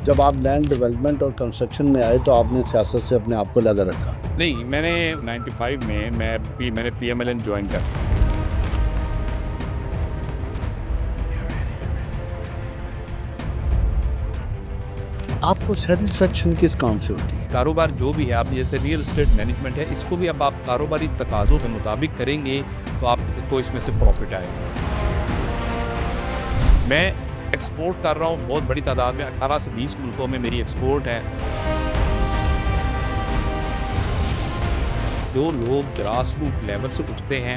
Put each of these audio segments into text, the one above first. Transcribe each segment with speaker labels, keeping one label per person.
Speaker 1: جب آپ land development اور کنسٹرکشن میں آئے تو آپ نے سیاست سے اپنے آپ کو علیحدہ رکھا؟
Speaker 2: نہیں، میں نے 95 میں میں نے P M L N join کر.
Speaker 1: آپ کو سیٹسفیکشن کس کام سے ہوتی ہے؟
Speaker 2: کاروبار جو بھی ہے، آپ جیسے ریئل اسٹیٹ مینجمنٹ ہے، اس کو بھی اب آپ کاروباری تقاضوں کے مطابق کریں گے تو آپ کو اس میں سے پروفٹ آئے گا. میں ایکسپورٹ کر رہا ہوں بہت بڑی تعداد میں، 18 سے 20 ملکوں میں میری ایکسپورٹ ہے. جو لوگ گراس روٹ لیول سے اٹھتے ہیں،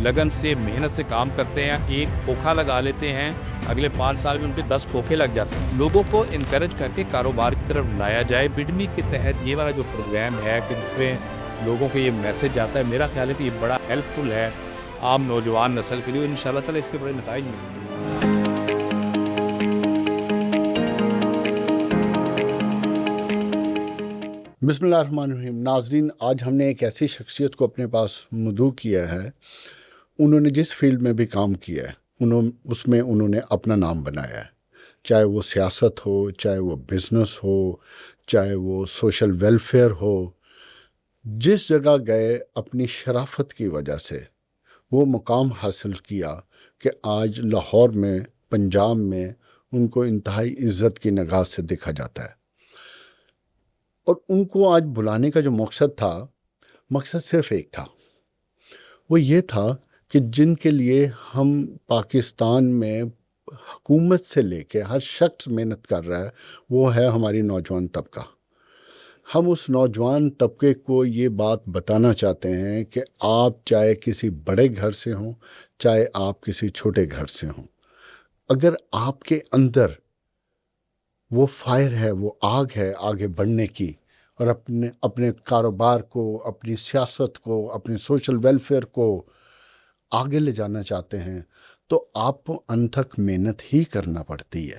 Speaker 2: لگن سے محنت سے کام کرتے ہیں، ایک کھوکھا لگا لیتے ہیں، اگلے 5 سال میں ان کے 10 کھوکھے لگ جاتے ہیں. لوگوں کو انکریج کر کے کاروبار کی طرف لایا جائے. بڈمی کے تحت یہ والا جو پروگرام ہے کہ جس میں لوگوں کو یہ میسج آتا ہے، میرا خیال ہے کہ یہ بڑا ہیلپ فل ہے عام نوجوان نسل کے لیے. ان شاء اللہ تعالیٰ اس کے بڑے نتائج ملیں گے.
Speaker 1: بسم اللہ الرحمن الرحیم. ناظرین، آج ہم نے ایک ایسی شخصیت کو اپنے پاس مدعو کیا ہے. انہوں نے جس فیلڈ میں بھی کام کیا ہے اس میں انہوں نے اپنا نام بنایا ہے. چاہے وہ سیاست ہو، چاہے وہ بزنس ہو، چاہے وہ سوشل ویلفیئر ہو. جس جگہ گئے اپنی شرافت کی وجہ سے وہ مقام حاصل کیا کہ آج لاہور میں، پنجاب میں ان کو انتہائی عزت کی نگاہ سے دیکھا جاتا ہے. اور ان کو آج بلانے کا جو مقصد صرف ایک تھا. وہ یہ تھا کہ جن کے لیے ہم پاکستان میں حکومت سے لے کے ہر شخص محنت کر رہا ہے، وہ ہے ہماری نوجوان طبقہ. ہم اس نوجوان طبقے کو یہ بات بتانا چاہتے ہیں کہ آپ چاہے کسی بڑے گھر سے ہوں، چاہے آپ کسی چھوٹے گھر سے ہوں، اگر آپ کے اندر وہ فائر ہے، وہ آگ ہے آگے بڑھنے کی، اور اپنے کاروبار کو، اپنی سیاست کو، اپنے سوشل ویلفیئر کو آگے لے جانا چاہتے ہیں، تو آپ کو انتھک محنت ہی کرنا پڑتی ہے.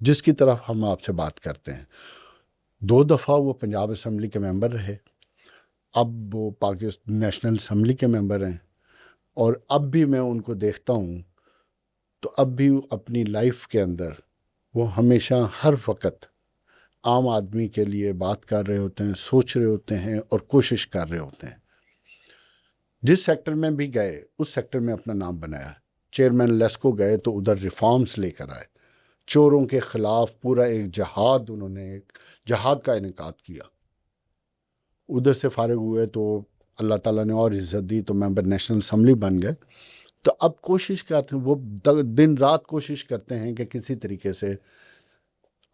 Speaker 1: جس کی طرف ہم آپ سے بات کرتے ہیں. 2 دفعہ وہ پنجاب اسمبلی کے ممبر رہے، اب وہ پاکستان نیشنل اسمبلی کے ممبر ہیں، اور اب بھی میں ان کو دیکھتا ہوں تو اب بھی اپنی لائف کے اندر وہ ہمیشہ ہر وقت عام آدمی کے لیے بات کر رہے ہوتے ہیں، سوچ رہے ہوتے ہیں اور کوشش کر رہے ہوتے ہیں. جس سیکٹر میں بھی گئے اس سیکٹر میں اپنا نام بنایا. چیئرمین لیسکو گئے تو ادھر ریفارمز لے کر آئے. چوروں کے خلاف پورا ایک جہاد کا انعقاد کیا. ادھر سے فارغ ہوئے تو اللہ تعالیٰ نے اور عزت دی تو ممبر نیشنل اسمبلی بن گئے. تو اب کوشش کرتے ہیں، وہ دن رات کوشش کرتے ہیں کہ کسی طریقے سے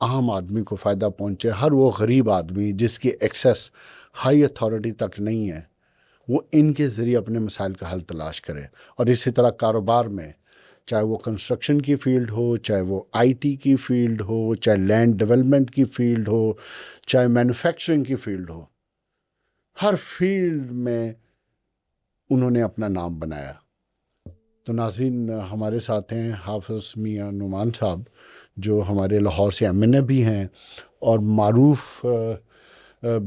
Speaker 1: عام آدمی کو فائدہ پہنچے. ہر وہ غریب آدمی جس کی ایکسیس ہائی اتھارٹی تک نہیں ہے، وہ ان کے ذریعے اپنے مسائل کا حل تلاش کرے. اور اسی طرح کاروبار میں، چاہے وہ کنسٹرکشن کی فیلڈ ہو، چاہے وہ آئی ٹی کی فیلڈ ہو، چاہے لینڈ ڈیولپمنٹ کی فیلڈ ہو، چاہے مینوفیکچرنگ کی فیلڈ ہو، ہر فیلڈ میں انہوں نے اپنا نام بنایا. تو ناظرین، ہمارے ساتھ ہیں حافظ میاں نعمان صاحب، جو ہمارے لاہور سے ایم این اے بھی ہیں اور معروف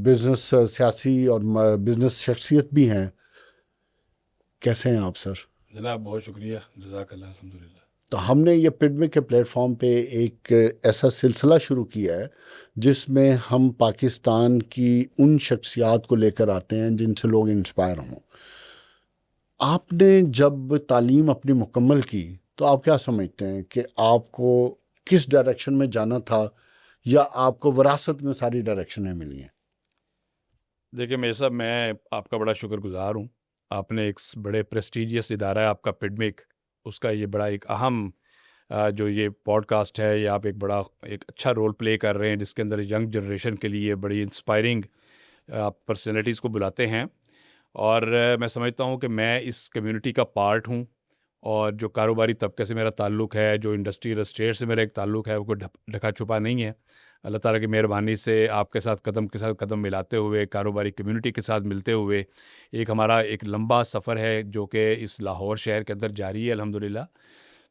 Speaker 1: بزنس سیاسی اور بزنس شخصیت بھی ہیں. کیسے ہیں آپ سر؟
Speaker 3: جناب بہت شکریہ، جزاک اللہ. الحمدللہ.
Speaker 1: تو ہم نے یہ پڈمک کے پلیٹ فارم پہ ایک ایسا سلسلہ شروع کیا ہے جس میں ہم پاکستان کی ان شخصیات کو لے کر آتے ہیں جن سے لوگ انسپائر ہوں. آپ نے جب تعلیم اپنی مکمل کی تو آپ کیا سمجھتے ہیں کہ آپ کو کس ڈائریکشن میں جانا تھا، یا آپ کو وراثت میں ساری ڈائریکشنیں ملی ہیں؟
Speaker 3: دیکھیں میرے صاحب، میں آپ کا بڑا شکر گزار ہوں. آپ نے ایک بڑے پریسٹیجیس ادارہ ہے آپ کا پڈمک، اس کا یہ بڑا ایک اہم جو یہ پوڈ کاسٹ ہے، یہ آپ ایک اچھا رول پلے کر رہے ہیں، جس کے اندر ینگ جنریشن کے لیے بڑی انسپائرنگ آپ پرسنالٹیز کو بلاتے ہیں. اور میں سمجھتا ہوں کہ میں اس کمیونٹی کا پارٹ ہوں، اور جو کاروباری طبقے سے میرا تعلق ہے، جو انڈسٹریل اسٹیٹ سے میرا ایک تعلق ہے، وہ کوئی ڈھکا چھپا نہیں ہے. اللہ تعالیٰ کی مہربانی سے آپ کے ساتھ قدم ملاتے ہوئے، کاروباری کمیونٹی کے ساتھ ملتے ہوئے، ہمارا ایک لمبا سفر ہے جو کہ اس لاہور شہر کے اندر جاری ہے الحمدللہ.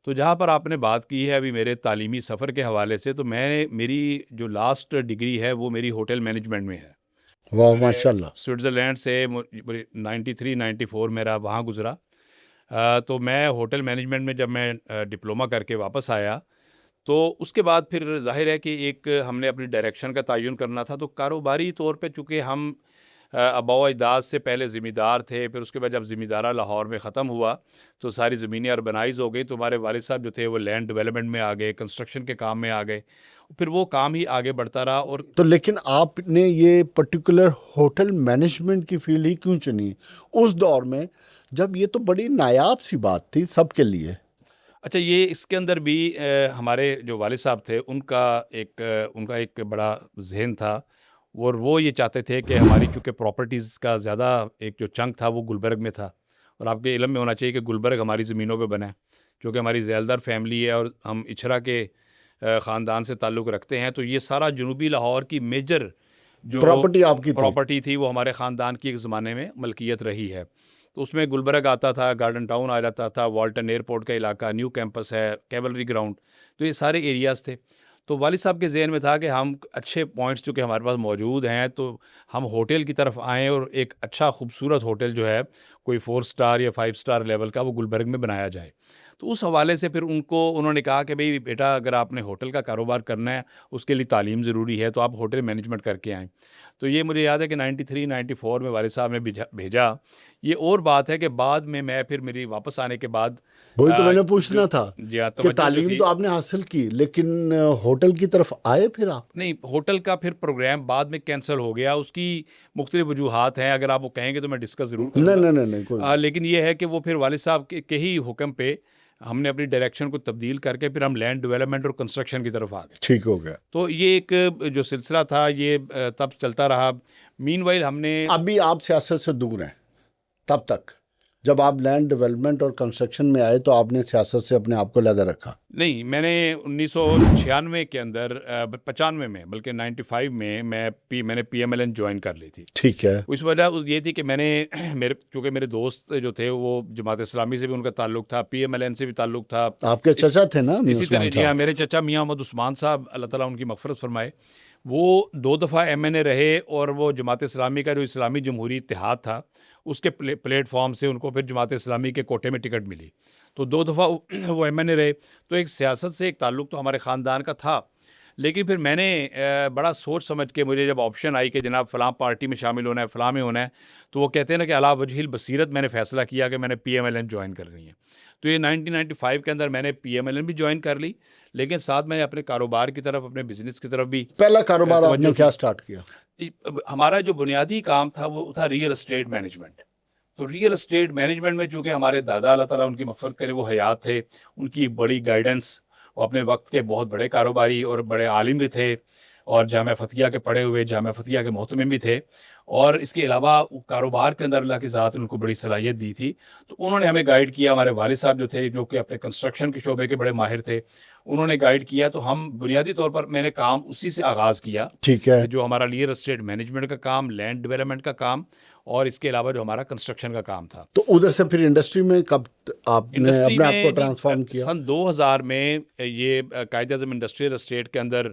Speaker 3: تو جہاں پر آپ نے بات کی ہے ابھی میرے تعلیمی سفر کے حوالے سے، تو میری جو لاسٹ ڈگری ہے وہ میری ہوٹل مینجمنٹ میں ہے.
Speaker 1: واہ، ماشاء اللہ.
Speaker 3: سوئٹزرلینڈ سے 93-94 میرا وہاں گزرا. تو میں ہوٹل مینجمنٹ میں جب میں ڈپلومہ کر کے واپس آیا تو اس کے بعد پھر ظاہر ہے کہ ایک ہم نے اپنی ڈائریکشن کا تعین کرنا تھا. تو کاروباری طور پہ چونکہ ہم آباء و اجداد سے پہلے ذمہ دار تھے, پھر اس کے بعد جب ذمہ دارہ لاہور میں ختم ہوا تو ساری زمینیں اربنائز ہو گئی, تو ہمارے والد صاحب جو تھے وہ لینڈ ڈیولپمنٹ میں آ گئے, کنسٹرکشن کے کام میں آ گئے, پھر وہ کام ہی آگے بڑھتا رہا. اور
Speaker 1: تو لیکن آپ نے یہ پرٹیکولر ہوٹل مینجمنٹ کی فیلڈ ہی کیوں چنی اس دور میں, جب یہ تو بڑی نایاب سی بات تھی سب کے لیے؟
Speaker 3: اچھا, یہ اس کے اندر بھی ہمارے جو والد صاحب تھے ان کا ایک بڑا ذہن تھا, اور وہ یہ چاہتے تھے کہ ہماری چونکہ پراپرٹیز کا زیادہ ایک جو چنک تھا وہ گلبرگ میں تھا, اور آپ کے علم میں ہونا چاہیے کہ گلبرگ ہماری زمینوں پہ بنا ہے, کیونکہ ہماری ذیلدار فیملی ہے اور ہم اچھرا کے خاندان سے تعلق رکھتے ہیں. تو یہ سارا جنوبی لاہور کی میجر جو
Speaker 1: پراپرٹی آپ کی تھی؟
Speaker 3: پراپرٹی تھی وہ ہمارے خاندان کی ایک زمانے میں ملکیت رہی ہے. تو اس میں گلبرگ آتا تھا, گارڈن ٹاؤن آ جاتا تھا, والٹن ایئرپورٹ کا علاقہ, نیو کیمپس ہے, کیولری گراؤنڈ, تو یہ سارے ایریاز تھے. تو والد صاحب کے ذہن میں تھا کہ ہم اچھے پوائنٹس چونکہ ہمارے پاس موجود ہیں تو ہم ہوٹل کی طرف آئیں, اور ایک اچھا خوبصورت ہوٹل جو ہے کوئی 4 اسٹار یا 5 اسٹار لیول کا وہ گلبرگ میں بنایا جائے. تو اس حوالے سے پھر انہوں نے کہا کہ بھئی بیٹا, اگر آپ نے ہوٹل کا کاروبار کرنا ہے اس کے لیے تعلیم ضروری ہے, تو آپ ہوٹل مینجمنٹ کر کے آئیں. تو یہ مجھے یاد ہے کہ 93 94 میں والد صاحب نے بھیجا. یہ اور بات ہے کہ بعد میں پھر میری واپس آنے کے بعد
Speaker 1: وہی تو میں نے پوچھنا تھا
Speaker 3: جی ہاں,
Speaker 1: کہ تعلیم تو آپ نے حاصل کی لیکن ہوٹل کی طرف آئے پھر آپ؟
Speaker 3: نہیں, ہوٹل کا پھر پروگرام بعد میں کینسل ہو گیا. اس کی مختلف وجوہات ہیں, اگر آپ وہ کہیں گے تو میں ڈسکس ضرور کروں گا.
Speaker 1: نہیں
Speaker 3: لیکن یہ ہے کہ وہ پھر والد صاحب کے ہی حکم پہ ہم نے اپنی ڈائریکشن کو تبدیل کر کے پھر ہم لینڈ ڈیولپمنٹ اور کنسٹرکشن کی طرف آ گئے.
Speaker 1: ٹھیک ہو گیا.
Speaker 3: تو یہ ایک جو سلسلہ تھا یہ تب چلتا رہا. مین وائل ہم نے
Speaker 1: ابھی آپ سیاست سے دور ہیں, تب تک جب آپ لینڈ ڈیولپمنٹ اور کنسٹرکشن میں آئے تو آپ نے سیاست سے اپنے آپ کو علیحدہ رکھا؟
Speaker 3: نہیں, میں نے 1996 کے اندر 95 میں بلکہ 95 میں نے P M L N join کر لی تھی.
Speaker 1: ٹھیک ہے.
Speaker 3: اس وجہ یہ تھی کہ میں نے چونکہ میرے دوست جو تھے وہ جماعت اسلامی سے بھی ان کا تعلق تھا, پی ایم ایل این سے بھی تعلق تھا.
Speaker 1: آپ کے چچا تھے نا
Speaker 3: اسی طرح جی ہاں, میرے چچا میاں محمد عثمان صاحب, اللہ تعالیٰ ان کی مغفرت فرمائے, وہ 2 دفعہ ایم این اے رہے, اور وہ جماعت اسلامی کا جو اسلامی جمہوری اتحاد تھا اس کے پلیٹ فارم سے ان کو پھر جماعت اسلامی کے کوٹے میں ٹکٹ ملی. تو 2 دفعہ وہ ایم این اے رہے. تو ایک سیاست سے ایک تعلق تو ہمارے خاندان کا تھا, لیکن پھر میں نے بڑا سوچ سمجھ کے, مجھے جب آپشن آئی کہ جناب فلاں پارٹی میں شامل ہونا ہے, فلاں میں ہونا ہے, تو وہ کہتے ہیں نا کہ علی وجہ البصیرت میں نے فیصلہ کیا کہ میں نے P M L N join کرنی ہے. تو یہ 1995 کے اندر میں نے پی ایم ایل این بھی جوائن کر لی, لیکن ساتھ میں نے اپنے کاروبار کی طرف, اپنے بزنس کی طرف بھی.
Speaker 1: پہلا کاروبار آپ نے کیا سٹارٹ کیا؟
Speaker 3: ہمارا جو بنیادی کام تھا وہ تھا ریئل اسٹیٹ مینجمنٹ. تو ریئل اسٹیٹ مینجمنٹ میں چونکہ ہمارے دادا, اللہ تعالیٰ ان کی مغفرت کرے, وہ حیات تھے, ان کی بڑی گائیڈنس, وہ اپنے وقت کے بہت بڑے کاروباری اور بڑے عالم بھی تھے, اور جامعہ فتحیہ کے پڑھے ہوئے, جامعہ فتحیہ کے محتمم بھی تھے, اور اس کے علاوہ کاروبار کے اندر اللہ کی ذات نے ان کو بڑی صلاحیت دی تھی. تو انہوں نے ہمیں گائیڈ کیا. ہمارے والد صاحب جو تھے, جو کہ اپنے کنسٹرکشن کے شعبے کے بڑے ماہر تھے, انہوں نے گائیڈ کیا. تو ہم بنیادی طور پر میں نے کام اسی سے آغاز کیا.
Speaker 1: ٹھیک ہے.
Speaker 3: جو ہمارا ریئل اسٹیٹ مینجمنٹ کا کام, لینڈ ڈیولپمنٹ کا کام, اور اس کے علاوہ جو ہمارا کنسٹرکشن کا کام تھا.
Speaker 1: تو ادھر سے پھر انڈسٹری میں کب آپ نے اپنے آپ کو ٹرانسفارم کیا؟
Speaker 3: سن 2000 میں یہ قائد اعظم انڈسٹریل اسٹیٹ کے اندر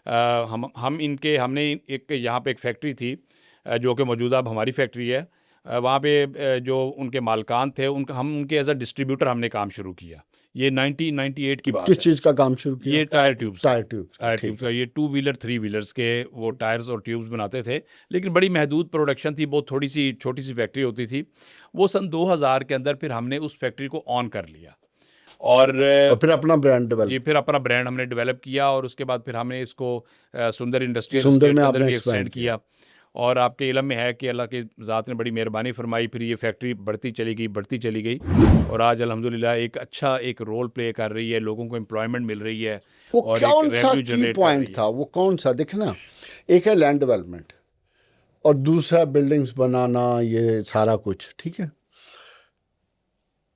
Speaker 3: ہم نے ایک یہاں پہ ایک فیکٹری تھی جو کہ موجودہ اب ہماری فیکٹری ہے. وہاں پہ جو ان کے مالکان تھے ہم ان کے ایز اے ڈسٹریبیوٹر ہم نے کام شروع کیا. یہ 1998 کی بات ہے.
Speaker 1: کس چیز کا کام شروع کیا؟
Speaker 3: یہ ٹائر ٹیوبس
Speaker 1: کا.
Speaker 3: یہ 2 ویلر 3 ویلرز کے وہ ٹائرز اور ٹیوبس بناتے تھے, لیکن بڑی محدود پروڈکشن تھی, بہت تھوڑی سی چھوٹی سی فیکٹری ہوتی تھی. وہ سن 2000 کے اندر پھر ہم نے اس فیکٹری کو آن کر لیا, اور
Speaker 1: پھر اپنا برانڈ ڈیولپ.
Speaker 3: جی, پھر اپنا برانڈ ہم نے ڈیولپ کیا, اور اس کے بعد پھر ہم نے اس کو سندر انڈسٹریل
Speaker 1: سندر
Speaker 3: اسٹیٹ
Speaker 1: میں
Speaker 3: کے
Speaker 1: آپ
Speaker 3: اندر
Speaker 1: نے
Speaker 3: بھی ایکسٹینڈ کیا. اور آپ کے علم میں ہے کہ اللہ کی ذات نے بڑی مہربانی فرمائی, پھر یہ فیکٹری بڑھتی چلی گئی, اور آج الحمدللہ ایک اچھا ایک رول پلے کر رہی ہے, لوگوں کو امپلائمنٹ مل رہی ہے.
Speaker 1: وہ
Speaker 3: اور
Speaker 1: کون سا کی پوائنٹ تھا, وہ کون سا؟ دیکھنا, ایک ہے لینڈ ڈیولپمنٹ اور دوسرا بلڈنگز بنانا, یہ سارا کچھ ٹھیک ہے.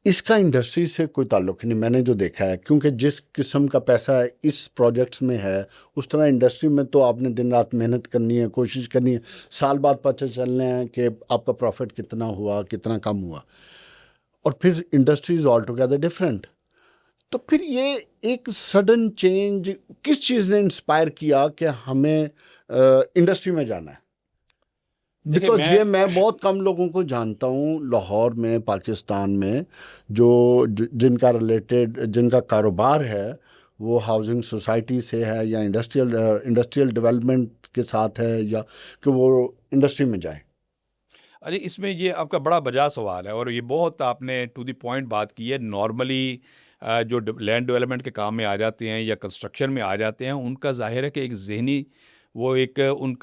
Speaker 1: اس کا انڈسٹری سے کوئی تعلق نہیں, میں نے جو دیکھا ہے, کیونکہ جس قسم کا پیسہ اس پروجیکٹس میں ہے اس طرح انڈسٹری میں تو آپ نے دن رات محنت کرنی ہے, کوشش کرنی ہے, سال بعد پتہ چلنا ہے کہ آپ کا پروفٹ کتنا ہوا, کتنا کم ہوا, اور پھر industry is all together different. تو پھر یہ ایک سڈن چینج کس چیز نے انسپائر کیا کہ ہمیں انڈسٹری میں جانا ہے؟ بیکاز یہ میں بہت کم لوگوں کو جانتا ہوں لاہور میں, پاکستان میں, جن کا کاروبار ہے وہ ہاؤسنگ سوسائٹی سے ہے یا انڈسٹریل ڈیولپمنٹ کے ساتھ ہے یا کہ وہ انڈسٹری میں جائیں؟
Speaker 3: ارے اس میں یہ آپ کا بڑا بجا سوال ہے اور یہ بہت آپ نے ٹو دی پوائنٹ بات کی ہے. نارملی جو لینڈ ڈیولپمنٹ کے کام میں آ جاتے ہیں یا کنسٹرکشن میں آ جاتے ہیں, ان کا ظاہر ہے کہ ایک ذہنی وہ ان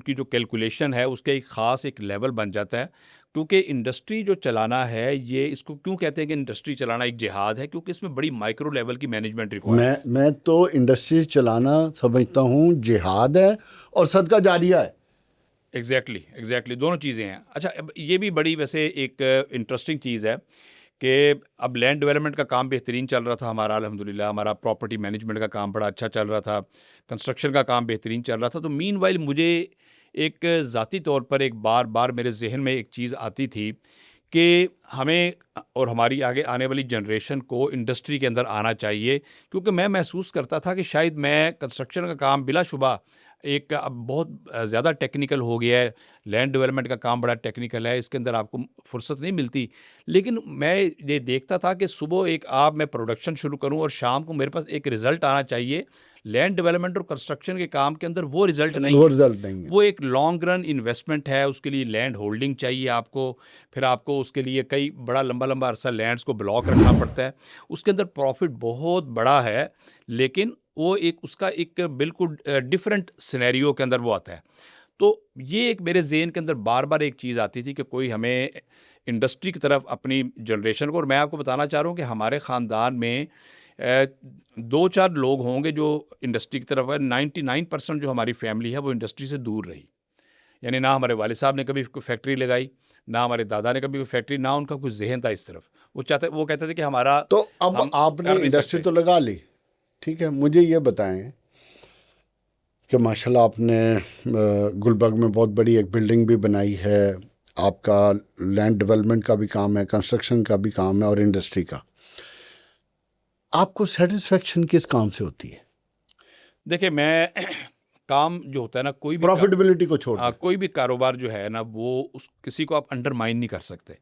Speaker 3: کی جو کیلکولیشن ہے اس کا ایک خاص ایک لیول بن جاتا ہے. کیونکہ انڈسٹری جو چلانا ہے, یہ اس کو کیوں کہتے ہیں کہ انڈسٹری چلانا ایک جہاد ہے, کیونکہ اس میں بڑی مائکرو لیول کی مینجمنٹ ریکوائر ہے.
Speaker 1: میں تو انڈسٹری چلانا سمجھتا ہوں جہاد ہے اور صدقہ جاریہ ہے.
Speaker 3: ایگزیکٹلی دونوں چیزیں ہیں. اچھا, اب یہ بھی بڑی ویسے ایک انٹرسٹنگ چیز ہے کہ اب لینڈ ڈیولپمنٹ کا کام بہترین چل رہا تھا ہمارا, الحمدللہ ہمارا پراپرٹی مینجمنٹ کا کام بڑا اچھا چل رہا تھا, کنسٹرکشن کا کام بہترین چل رہا تھا. تو مین وائل مجھے ایک ذاتی طور پر ایک بار میرے ذہن میں ایک چیز آتی تھی کہ ہمیں اور ہماری آگے آنے والی جنریشن کو انڈسٹری کے اندر آنا چاہیے, کیونکہ میں محسوس کرتا تھا کہ شاید میں کنسٹرکشن کا کام بلا شبہ ایک اب بہت زیادہ ٹیکنیکل ہو گیا ہے, لینڈ ڈیولپمنٹ کا کام بڑا ٹیکنیکل ہے, اس کے اندر آپ کو فرصت نہیں ملتی. لیکن میں یہ دیکھتا تھا کہ صبح میں پروڈکشن شروع کروں اور شام کو میرے پاس ایک رزلٹ آنا چاہیے. لینڈ ڈیولپمنٹ اور کنسٹرکشن کے کام کے اندر وہ رزلٹ نہیں ہے, وہ ایک لانگ رن انویسٹمنٹ ہے. اس کے لیے لینڈ ہولڈنگ چاہیے آپ کو, پھر آپ کو اس کے لیے کئی بڑا لمبا عرصہ لینڈز کو بلاک رکھنا پڑتا ہے. اس کے اندر پروفٹ بہت بڑا ہے, لیکن وہ اس کا ایک بالکل ڈفرینٹ سینیریو کے اندر وہ آتا ہے. تو یہ ایک میرے ذہن کے اندر بار ایک چیز آتی تھی کہ کوئی ہمیں انڈسٹری کی طرف اپنی جنریشن کو, اور میں آپ کو بتانا چاہ رہا ہوں کہ ہمارے خاندان میں 2-4 لوگ ہوں گے جو انڈسٹری کی طرف ہے. 99% جو ہماری فیملی ہے وہ انڈسٹری سے دور رہی. یعنی نہ ہمارے والد صاحب نے کبھی کوئی فیکٹری لگائی, نہ ہمارے دادا نے کبھی کوئی فیکٹری, نہ ان کا کوئی ذہن تھا اس طرف. وہ کہتے تھے کہ ہمارا.
Speaker 1: تو اب آپ نے انڈسٹری تو لگا لی, ٹھیک ہے, مجھے یہ بتائیں کہ ماشاءاللہ آپ نے گلبرگ میں بہت بڑی ایک بلڈنگ بھی بنائی ہے, آپ کا لینڈ ڈیولپمنٹ کا بھی کام ہے, کنسٹرکشن کا بھی کام ہے اور انڈسٹری کا. آپ کو سیٹسفیکشن کس کام سے ہوتی ہے؟
Speaker 3: دیکھیں, میں کام جو ہوتا ہے نا, کوئی بھی
Speaker 1: پروفیٹیبلٹی کو چھوڑ
Speaker 3: کوئی بھی کاروبار جو ہے نا, وہ کسی کو آپ انڈرمائن نہیں کر سکتے.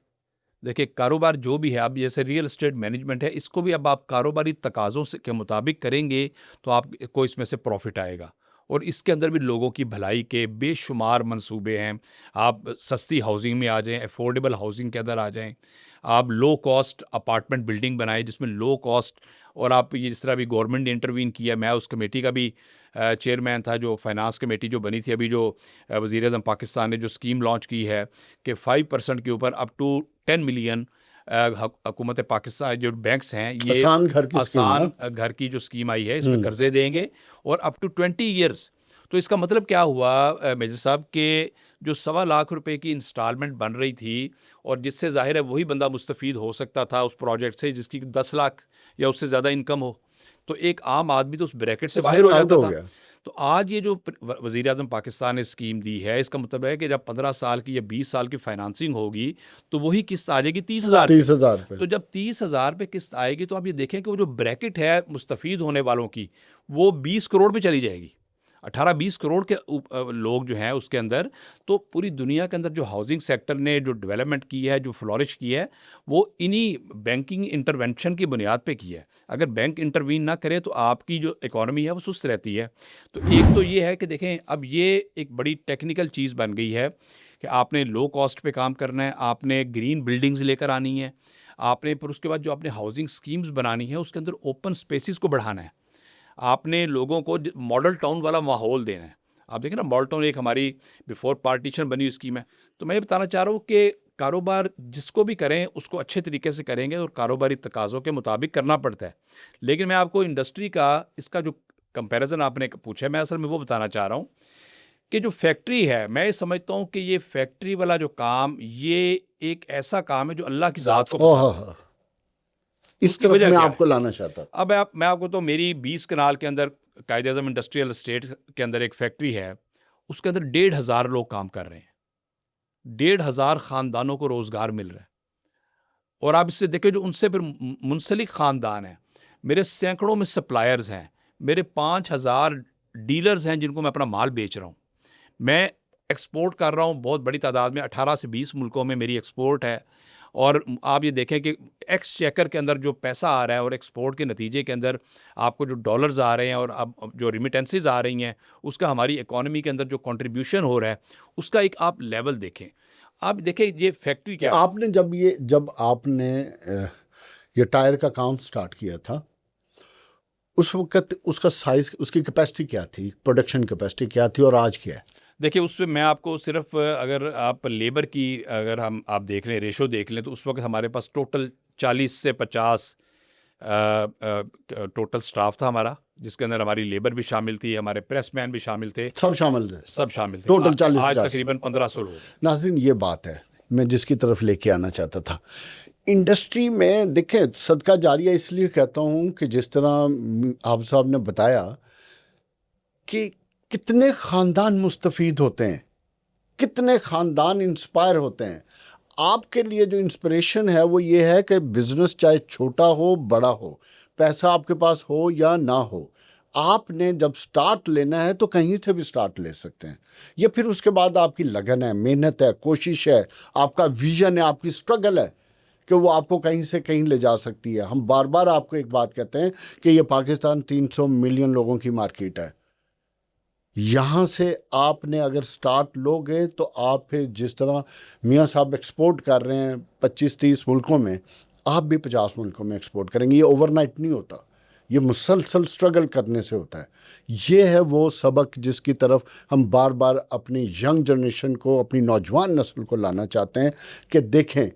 Speaker 3: دیکھیں, کاروبار جو بھی ہے, اب جیسے ریئل اسٹیٹ مینجمنٹ ہے, اس کو بھی اب آپ کاروباری تقاضوں کے مطابق کریں گے تو آپ کو اس میں سے پروفٹ آئے گا. اور اس کے اندر بھی لوگوں کی بھلائی کے بے شمار منصوبے ہیں. آپ سستی ہاؤسنگ میں آ جائیں, افورڈیبل ہاؤسنگ کے اندر آ جائیں, آپ لو کاسٹ اپارٹمنٹ بلڈنگ بنائیں جس میں لو کاسٹ, اور آپ یہ جس طرح بھی گورنمنٹ نے انٹروین کیا. میں اس کمیٹی کا بھی چیئرمین تھا, جو فائنانس کمیٹی جو بنی تھی, ابھی جو وزیر اعظم پاکستان نے جو اسکیم لانچ کی ہے کہ 5% کے اوپر اپ ٹو 10 ملین حکومت پاکستان جو بینکس ہیں, یہ آسان گھر کی جو اسکیم آئی ہے, اس میں قرضے دیں گے اور اپ ٹو 20 ایئرس. تو اس کا مطلب کیا ہوا میجر صاحب کہ جو 1.25 لاکھ روپے کی انسٹالمنٹ بن رہی تھی, اور جس سے ظاہر ہے وہی بندہ مستفید ہو سکتا تھا اس پروجیکٹ سے جس کی 10 لاکھ یا اس سے زیادہ انکم ہو, تو ایک عام آدمی تو اس بریکٹ سے باہر ہو جاتا تھا. تو آج یہ جو وزیر اعظم پاکستان نے اسکیم دی ہے, اس کا مطلب ہے کہ جب 15 سال کی یا 20 سال کی فائنانسنگ ہوگی تو وہی قسط آ جائے گی 30,000 پہ. تو جب 30,000 پہ قسط آئے گی تو آپ یہ دیکھیں کہ وہ جو بریکٹ ہے مستفید ہونے والوں کی, وہ 20 کروڑ پہ چلی جائے گی. 18-20 کروڑ کے لوگ جو ہیں اس کے اندر. تو پوری دنیا کے اندر جو ہاؤسنگ سیکٹر نے جو ڈیولپمنٹ کی ہے, جو فلورش کی ہے, وہ انہی بینکنگ انٹرونشن کی بنیاد پہ کی ہے. اگر بینک انٹروین نہ کرے تو آپ کی جو اکانومی ہے وہ سست رہتی ہے. تو ایک تو یہ ہے کہ دیکھیں, اب یہ ایک بڑی ٹیکنیکل چیز بن گئی ہے کہ آپ نے لو کاسٹ پہ کام کرنا ہے, آپ نے گرین بلڈنگز لے کر آنی ہے, آپ نے پھر اس کے بعد جو آپ نے ہاؤسنگ اسکیمز بنانی ہے اس کے اندر اوپن اسپیسیز کو بڑھانا ہے, آپ نے لوگوں کو ماڈل ٹاؤن والا ماحول دینا ہے. آپ دیکھیں نا, ماڈل ٹاؤن ایک ہماری بیفور پارٹیشن بنی اسکیم ہے. تو میں یہ بتانا چاہ رہا ہوں کہ کاروبار جس کو بھی کریں اس کو اچھے طریقے سے کریں گے اور کاروباری تقاضوں کے مطابق کرنا پڑتا ہے. لیکن میں آپ کو انڈسٹری کا اس کا جو کمپیریزن آپ نے پوچھا ہے, میں اصل میں وہ بتانا چاہ رہا ہوں کہ جو فیکٹری ہے, میں سمجھتا ہوں کہ یہ فیکٹری والا جو کام, یہ ایک ایسا کام ہے جو اللہ کی ذات کو پسند ہے.
Speaker 1: اس طرف میں آپ کو لانا چاہتا ہوں.
Speaker 3: اب میں آپ کو تو میری 20 کنال کے اندر قائد اعظم انڈسٹریل اسٹیٹ کے اندر ایک فیکٹری ہے, اس کے اندر 1,500 لوگ کام کر رہے ہیں, 1,500 خاندانوں کو روزگار مل رہا ہے. اور آپ اس سے دیکھیں جو ان سے پھر منسلک خاندان ہیں, میرے سینکڑوں میں سپلائرز ہیں, میرے 5,000 ڈیلرز ہیں جن کو میں اپنا مال بیچ رہا ہوں. میں ایکسپورٹ کر رہا ہوں بہت بڑی تعداد میں, 18 سے 20 ملکوں میں میری ایکسپورٹ ہے. اور آپ یہ دیکھیں کہ ایکس چیکر کے اندر جو پیسہ آ رہا ہے اور ایکسپورٹ کے نتیجے کے اندر آپ کو جو ڈالرز آ رہے ہیں اور اب جو ریمیٹنسز آ رہی ہیں اس کا ہماری اکانومی کے اندر جو کنٹریبیوشن ہو رہا ہے اس کا ایک آپ لیول دیکھیں. آپ دیکھیں یہ فیکٹری کیا
Speaker 1: آپ نے جب آپ نے یہ ٹائر کا کام سٹارٹ کیا تھا اس وقت اس کا سائز، اس کی کیپیسٹی کیا تھی، پروڈکشن کیپیسٹی کیا تھی اور آج کیا ہے؟
Speaker 3: دیکھیں اس پہ میں آپ کو صرف اگر آپ لیبر کی اگر آپ دیکھ لیں، ریشو دیکھ لیں، تو اس وقت ہمارے پاس ٹوٹل 40 سے 50 ٹوٹل سٹاف تھا ہمارا، جس کے اندر ہماری لیبر بھی شامل تھی، ہمارے پریس مین بھی شامل تھے،
Speaker 1: سب شامل تھے،
Speaker 3: سب شامل تھے.
Speaker 1: ٹوٹل 40
Speaker 3: آج
Speaker 1: 50.
Speaker 3: تقریباً 1500 لوگ.
Speaker 1: ناظرین یہ بات ہے میں جس کی طرف لے کے آنا چاہتا تھا. انڈسٹری میں دیکھیں صدقہ جاریہ اس لیے کہتا ہوں کہ جس طرح آپ صاحب نے بتایا کہ کتنے خاندان مستفید ہوتے ہیں، کتنے خاندان انسپائر ہوتے ہیں. آپ کے لیے جو انسپریشن ہے وہ یہ ہے کہ بزنس چاہے چھوٹا ہو بڑا ہو، پیسہ آپ کے پاس ہو یا نہ ہو، آپ نے جب سٹارٹ لینا ہے تو کہیں سے بھی سٹارٹ لے سکتے ہیں. یہ پھر اس کے بعد آپ کی لگن ہے، محنت ہے، کوشش ہے، آپ کا ویژن ہے، آپ کی سٹرگل ہے کہ وہ آپ کو کہیں سے کہیں لے جا سکتی ہے. ہم بار بار آپ کو ایک بات کہتے ہیں کہ یہ پاکستان 300 ملین لوگوں کی مارکیٹ ہے. یہاں سے آپ نے اگر سٹارٹ لو گے تو آپ پھر جس طرح میاں صاحب ایکسپورٹ کر رہے ہیں 25-30 ملکوں میں، آپ بھی 50 ملکوں میں ایکسپورٹ کریں گے. یہ اوور نائٹ نہیں ہوتا، یہ مسلسل سٹرگل کرنے سے ہوتا ہے. یہ ہے وہ سبق جس کی طرف ہم بار بار اپنی ینگ جنریشن کو، اپنی نوجوان نسل کو لانا چاہتے ہیں کہ دیکھیں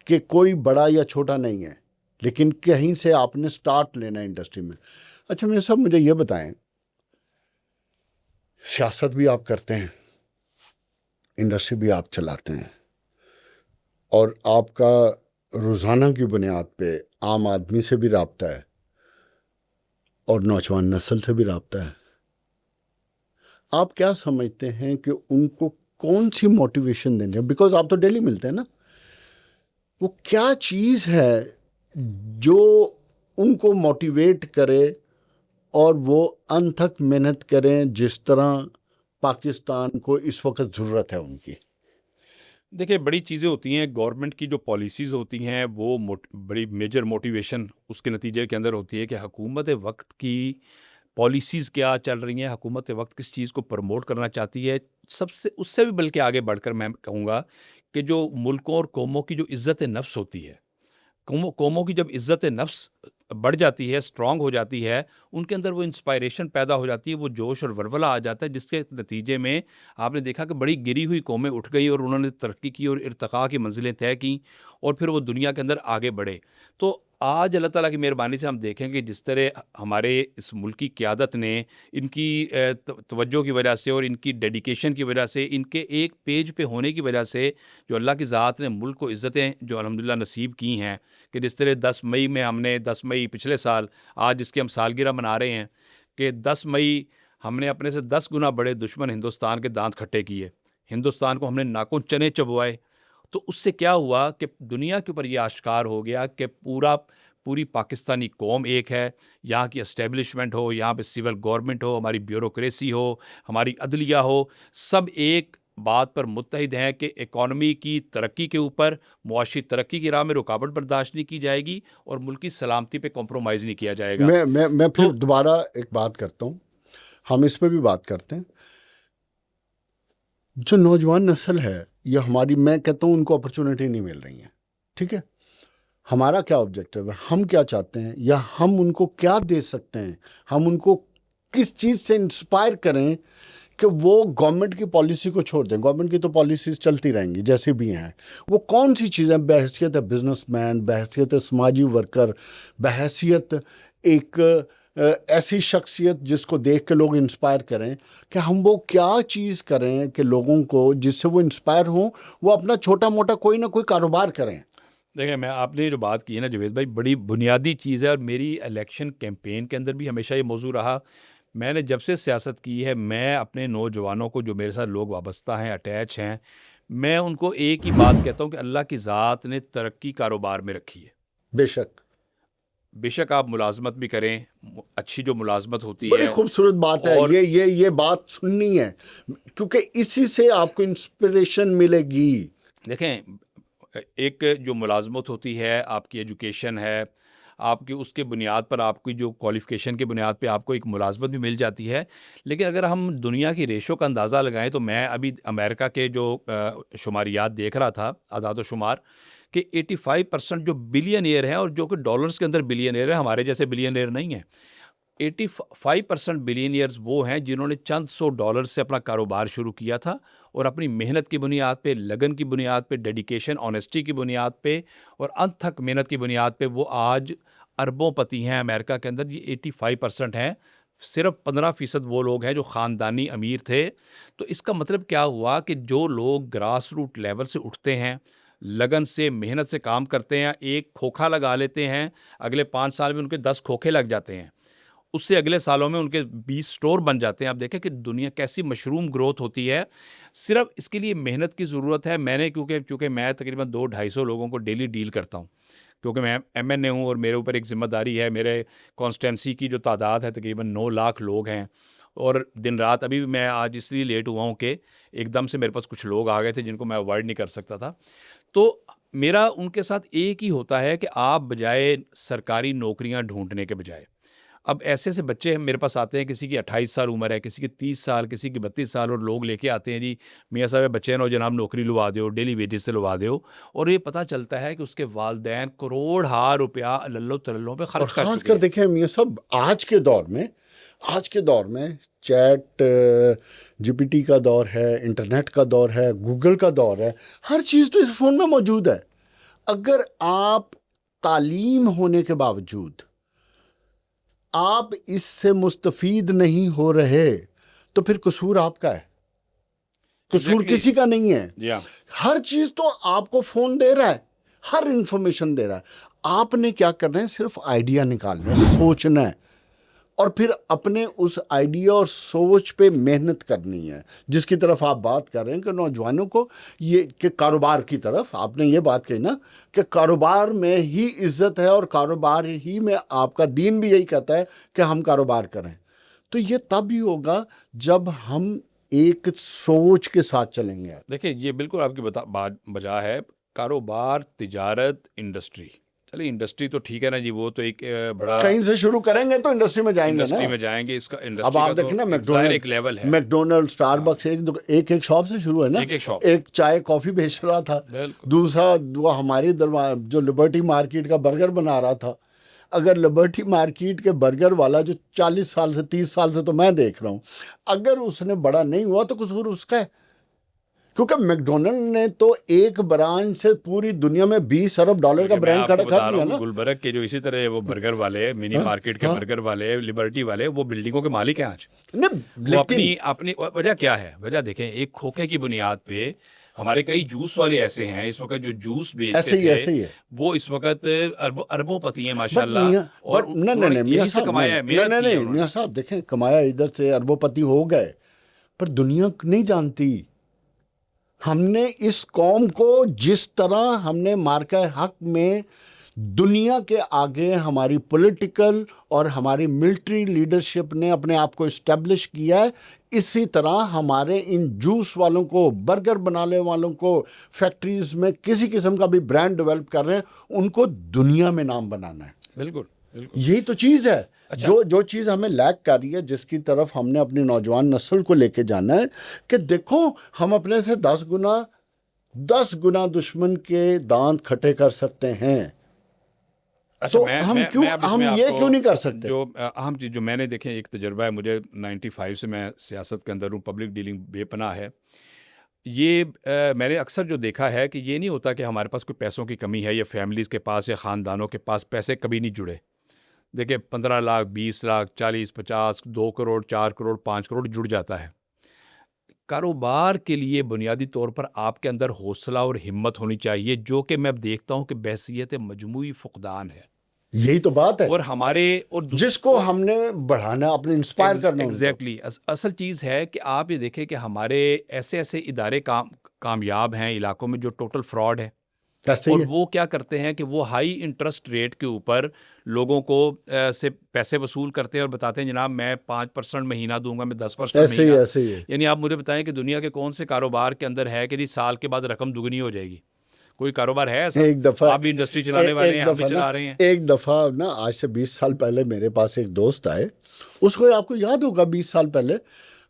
Speaker 1: کہ کوئی بڑا یا چھوٹا نہیں ہے، لیکن کہیں سے آپ نے سٹارٹ لینا ہے انڈسٹری میں. اچھا میاں صاحب مجھے یہ بتائیں، سیاست بھی آپ کرتے ہیں، انڈسٹری بھی آپ چلاتے ہیں، اور آپ کا روزانہ کی بنیاد پہ عام آدمی سے بھی رابطہ ہے اور نوجوان نسل سے بھی رابطہ ہے. آپ کیا سمجھتے ہیں کہ ان کو کون سی موٹیویشن دیں گے؟ بیکاز آپ تو ڈیلی ملتے ہیں نا، وہ کیا چیز ہے جو ان کو موٹیویٹ کرے اور وہ انتھک محنت کریں جس طرح پاکستان کو اس وقت ضرورت ہے ان کی؟
Speaker 3: دیکھیں بڑی چیزیں ہوتی ہیں، گورنمنٹ کی جو پالیسیز ہوتی ہیں وہ بڑی میجر موٹیویشن اس کے نتیجے کے اندر ہوتی ہے کہ حکومت وقت کی پالیسیز کیا چل رہی ہیں، حکومت وقت کس چیز کو پروموٹ کرنا چاہتی ہے. سب سے اس سے بھی بلکہ آگے بڑھ کر میں کہوں گا کہ جو ملکوں اور قوموں کی جو عزت نفس ہوتی ہے، قوموں کی جب عزت نفس بڑھ جاتی ہے، اسٹرانگ ہو جاتی ہے، ان کے اندر وہ انسپائریشن پیدا ہو جاتی ہے، وہ جوش اور ولولہ آ جاتا ہے، جس کے نتیجے میں آپ نے دیکھا کہ بڑی گری ہوئی قومیں اٹھ گئی اور انہوں نے ترقی کی اور ارتقاء کی منزلیں طے کیں اور پھر وہ دنیا کے اندر آگے بڑھے. تو آج اللہ تعالیٰ کی مہربانی سے ہم دیکھیں کہ جس طرح ہمارے اس ملک کی قیادت نے ان کی توجہ کی وجہ سے اور ان کی ڈیڈیکیشن کی وجہ سے، ان کے ایک پیج پہ ہونے کی وجہ سے جو اللہ کی ذات نے ملک کو عزتیں جو الحمدللہ نصیب کی ہیں، کہ جس طرح 10 مئی میں ہم نے 10 مئی پچھلے سال، آج جس کی ہم سالگرہ منا رہے ہیں، کہ 10 مئی ہم نے اپنے سے 10 گنا بڑے دشمن ہندوستان کے دانت کھٹے کیے، ہندوستان کو ہم نے ناخن چنے چبوائے. تو اس سے کیا ہوا کہ دنیا کے اوپر یہ آشکار ہو گیا کہ پوری پاکستانی قوم ایک ہے. یہاں کی اسٹیبلشمنٹ ہو، یہاں پہ سول گورنمنٹ ہو، ہماری بیوروکریسی ہو، ہماری عدلیہ ہو، سب ایک بات پر متحد ہیں کہ اکانومی کی ترقی کے اوپر، معاشی ترقی کی راہ میں رکاوٹ برداشت نہیں کی جائے گی اور ملک کی سلامتی پہ کمپرومائز نہیں کیا جائے گا.
Speaker 1: میں پھر دوبارہ ایک بات کرتا ہوں، ہم اس پہ بھی بات کرتے ہیں. جو نوجوان نسل ہے یہ ہماری، میں کہتا ہوں ان کو اپرچونٹی نہیں مل رہی ہیں. ٹھیک ہے، ہمارا کیا آبجیکٹو ہے، ہم کیا چاہتے ہیں یا ہم ان کو کیا دے سکتے ہیں، ہم ان کو کس چیز سے انسپائر کریں کہ وہ گورنمنٹ کی پالیسی کو چھوڑ دیں. گورنمنٹ کی تو پالیسیز چلتی رہیں گی جیسے بھی ہیں. وہ کون سی چیزیں بحیثیت بزنس مین، بحیثیت سماجی ورکر، بحیثیت ایک ایسی شخصیت جس کو دیکھ کے لوگ انسپائر کریں، کہ ہم وہ کیا چیز کریں کہ لوگوں کو جس سے وہ انسپائر ہوں وہ اپنا چھوٹا موٹا کوئی نہ کوئی کاروبار کریں.
Speaker 3: دیکھیں میں آپ نے جو بات کی ہے نا جاوید بھائی، بڑی بنیادی چیز ہے اور میری الیکشن کیمپین کے اندر بھی ہمیشہ یہ موضوع رہا. میں نے جب سے سیاست کی ہے، میں اپنے نوجوانوں کو جو میرے ساتھ لوگ وابستہ ہیں، اٹیچ ہیں، میں ان کو ایک ہی بات کہتا ہوں کہ اللہ کی ذات نے ترقی کاروبار میں رکھی ہے. بے شک آپ ملازمت بھی کریں، اچھی جو ملازمت ہوتی ہے،
Speaker 1: بڑی خوبصورت بات ہے.
Speaker 3: اور
Speaker 1: یہ بات سننی ہے کیونکہ اسی سے آپ کو انسپریشن ملے گی.
Speaker 3: دیکھیں ایک جو ملازمت ہوتی ہے، آپ کی ایجوکیشن ہے، آپ کی اس کے بنیاد پر، آپ کی جو کوالیفیکیشن کے بنیاد پہ آپ کو ایک ملازمت بھی مل جاتی ہے. لیکن اگر ہم دنیا کی ریشو کا اندازہ لگائیں تو میں ابھی امریکہ کے جو شماریات دیکھ رہا تھا، اعداد و شمار، کہ 85% جو بلینئر ہیں اور جو کہ ڈالرز کے اندر بلینئر ہیں، ہمارے جیسے بلینئر نہیں ہیں. 85% بلینئرز وہ ہیں جنہوں نے چند سو ڈالر سے اپنا کاروبار شروع کیا تھا اور اپنی محنت کی بنیاد پہ، لگن کی بنیاد پہ، ڈیڈیکیشن، آنیسٹی کی بنیاد پہ اور انت تک محنت کی بنیاد پہ وہ آج اربوں پتی ہیں. امریکہ کے اندر یہ 85% ہیں. صرف 15% وہ لوگ ہیں جو خاندانی امیر تھے. تو اس کا مطلب کیا ہوا کہ جو لوگ گراس روٹ لیول سے اٹھتے ہیں، لگن سے، محنت سے کام کرتے ہیں، ایک کھوکھا لگا لیتے ہیں، اگلے 5 سال میں ان کے 10 کھوکھے لگ جاتے ہیں، اس سے اگلے سالوں میں ان کے 20 سٹور بن جاتے ہیں. آپ دیکھیں کہ دنیا کیسی مشروم گروتھ ہوتی ہے. صرف اس کے لیے محنت کی ضرورت ہے. میں نے چونکہ میں تقریباً 200-250 لوگوں کو ڈیلی ڈیل کرتا ہوں، کیونکہ میں ایم این اے ہوں اور میرے اوپر ایک ذمہ داری ہے. میرے کانسٹینسی کی جو تعداد ہے تقریباً 9 لاکھ لوگ ہیں، اور دن رات، ابھی بھی میں آج اس لیے لیٹ ہوا ہوں کہ ایک دم سے میرے پاس کچھ لوگ آ گئے تھے جن کو میں اوائڈ نہیں کر سکتا تھا. تو میرا ان کے ساتھ ایک ہی ہوتا ہے کہ آپ بجائے سرکاری نوکریاں ڈھونڈنے کے بجائے، اب ایسے سے بچے میرے پاس آتے ہیں، کسی کی 28 سال عمر ہے، کسی کی 30 سال، کسی کی 32 سال، اور لوگ لے کے آتے ہیں، جی میاں صاحب بچے نو جناب نوکری لوا دیو، ڈیلی ویجز سے لوا دیو. اور یہ پتہ چلتا ہے کہ اس کے والدین کروڑ ہا روپیہ للو تللوں پہ
Speaker 1: اور
Speaker 3: خرچ کر
Speaker 1: خاص
Speaker 3: چکے
Speaker 1: کر
Speaker 3: ہیں.
Speaker 1: دیکھیں میاں صاحب، آج کے دور میں چیٹ جی پی ٹی کا دور ہے، انٹرنیٹ کا دور ہے، گوگل کا دور ہے، ہر چیز تو اس فون میں موجود ہے. اگر آپ تعلیم ہونے کے باوجود آپ اس سے مستفید نہیں ہو رہے تو پھر قصور آپ کا ہے، قصور
Speaker 3: Exactly.
Speaker 1: کسی کا نہیں ہے.
Speaker 3: یا
Speaker 1: ہر چیز تو آپ کو فون دے رہا ہے، ہر انفارمیشن دے رہا ہے. آپ نے کیا کرنا ہے؟ صرف آئیڈیا نکالنا ہے، سوچنا ہے، اور پھر اپنے اس آئیڈیا اور سوچ پہ محنت کرنی ہے. جس کی طرف آپ بات کر رہے ہیں کہ نوجوانوں کو یہ کہ کاروبار کی طرف، آپ نے یہ بات کہی نا کہ کاروبار میں ہی عزت ہے، اور کاروبار ہی میں آپ کا دین بھی یہی کہتا ہے کہ ہم کاروبار کریں. تو یہ تب ہی ہوگا جب ہم ایک سوچ کے ساتھ چلیں گے.
Speaker 3: دیکھیں، یہ بالکل آپ کی بات بجا ہے. کاروبار، تجارت، انڈسٹری، چلیے انڈسٹری تو ٹھیک ہے نا جی، وہ تو ایک بڑا
Speaker 1: کہیں سے شروع کریں گے تو انڈسٹری میں جائیں گے نا.
Speaker 3: انڈسٹری میں جائیں گے. اس کا
Speaker 1: اب
Speaker 3: انڈسٹری
Speaker 1: آپ
Speaker 3: کا
Speaker 1: دیکھیں نا،
Speaker 3: تو ایک ظاہر ایک لیول ہے.
Speaker 1: میکڈونلڈ، اسٹار بکس ایک شاپ سے شروع ہے نا.
Speaker 3: ایک شاپ.
Speaker 1: ایک چائے کافی بیچ رہا تھا،
Speaker 3: بالکل.
Speaker 1: دوسرا وہ ہماری جو لبرٹی مارکیٹ کا برگر بنا رہا تھا. اگر لبرٹی مارکیٹ کے برگر والا جو 40 سال سے 30 سال سے تو میں دیکھ رہا ہوں، اگر اس نے بڑا نہیں ہوا تو قصور اس کا ہے. کیونکہ میکڈونلڈ نے تو ایک برانچ سے پوری دنیا میں $20 ارب کا برانڈ کھڑا کر دیا نا.
Speaker 3: گلبرگ کے جو اسی طرح وہ برگر والے، منی مارکیٹ کے برگر والے، لبرٹی والے، وہ بلڈنگوں کے مالک ہیں آج. وہ اپنی وجہ کیا ہے؟ وجہ دیکھیں، ایک کھوکھے کی بنیاد پہ ہمارے کئی جوس والے ایسے ہیں اس وقت جو جوس بیچتے تھے، وہ اس وقت اربوں پتی ہیں ماشاءاللہ. اور یہی سے کمایا ہے.
Speaker 1: نہیں میاں صاحب دیکھیں، کمایا ادھر سے، اربوں پتی ہو گئے، پر دنیا نہیں جانتی. ہم نے اس قوم کو جس طرح ہم نے مارکہ حق میں دنیا کے آگے ہماری پولیٹیکل اور ہماری ملٹری لیڈرشپ نے اپنے آپ کو اسٹیبلش کیا ہے، اسی طرح ہمارے ان جوس والوں کو، برگر بنانے والوں کو، فیکٹریز میں کسی قسم کا بھی برانڈ ڈیولپ کر رہے ہیں، ان کو دنیا میں نام بنانا ہے.
Speaker 3: بالکل.
Speaker 1: یہی تو چیز ہے. جو چیز ہمیں لیک کر رہی ہے، جس کی طرف ہم نے اپنی نوجوان نسل کو لے کے جانا ہے کہ دیکھو ہم اپنے سے 10 گنا دشمن کے دانت کھٹے کر سکتے ہیں. تو ہم یہ کیوں نہیں کر سکتے؟
Speaker 3: جو اہم چیز جو میں نے دیکھیں، ایک تجربہ ہے مجھے 95 سے میں سیاست کے اندر ہوں، پبلک ڈیلنگ بے پناہ ہے. یہ میں نے اکثر جو دیکھا ہے کہ یہ نہیں ہوتا کہ ہمارے پاس کوئی پیسوں کی کمی ہے، یا فیملیز کے پاس یا خاندانوں کے پاس پیسے کبھی نہیں جڑے. دیکھیں 15 لاکھ، 20 لاکھ، 40، 50، 2 کروڑ، 4 کروڑ، 5 کروڑ جڑ جاتا ہے. کاروبار کے لیے بنیادی طور پر آپ کے اندر حوصلہ اور ہمت ہونی چاہیے، جو کہ میں اب دیکھتا ہوں کہ بحیثیت مجموعی فقدان ہے.
Speaker 1: یہی تو بات ہے،
Speaker 3: اور ہمارے
Speaker 1: جس کو ہم نے بڑھانا، اپنے انسپائر کرنا.
Speaker 3: ایگزیکٹلی. اصل چیز ہے کہ آپ یہ دیکھیں کہ ہمارے ایسے ادارے کامیاب ہیں علاقوں میں جو ٹوٹل فراڈ ہے. اور وہ کیا کرتے ہیں کہ وہ ہائی انٹرسٹ ریٹ کے اوپر لوگوں کو سے پیسے وصول کرتے ہیں اور بتاتے ہیں جناب میں 5% مہینہ دوں گا، میں 10% مہینہ.
Speaker 1: ایسے ہی.
Speaker 3: یعنی آپ مجھے بتائیں کہ دنیا کے کون سے کاروبار کے اندر ہے کہ جی سال کے بعد رقم دگنی ہو جائے گی؟ کوئی کاروبار ہے ایسا؟
Speaker 1: ایک دفعہ
Speaker 3: آپ بھی انڈسٹری چلانے والے ہیں, ہم بھی چلا رہے ہیں.
Speaker 1: ایک دفعہ نا آج سے 20 سال پہلے میرے پاس ایک دوست آئے, اس کو آپ کو یاد ہوگا 20 سال پہلے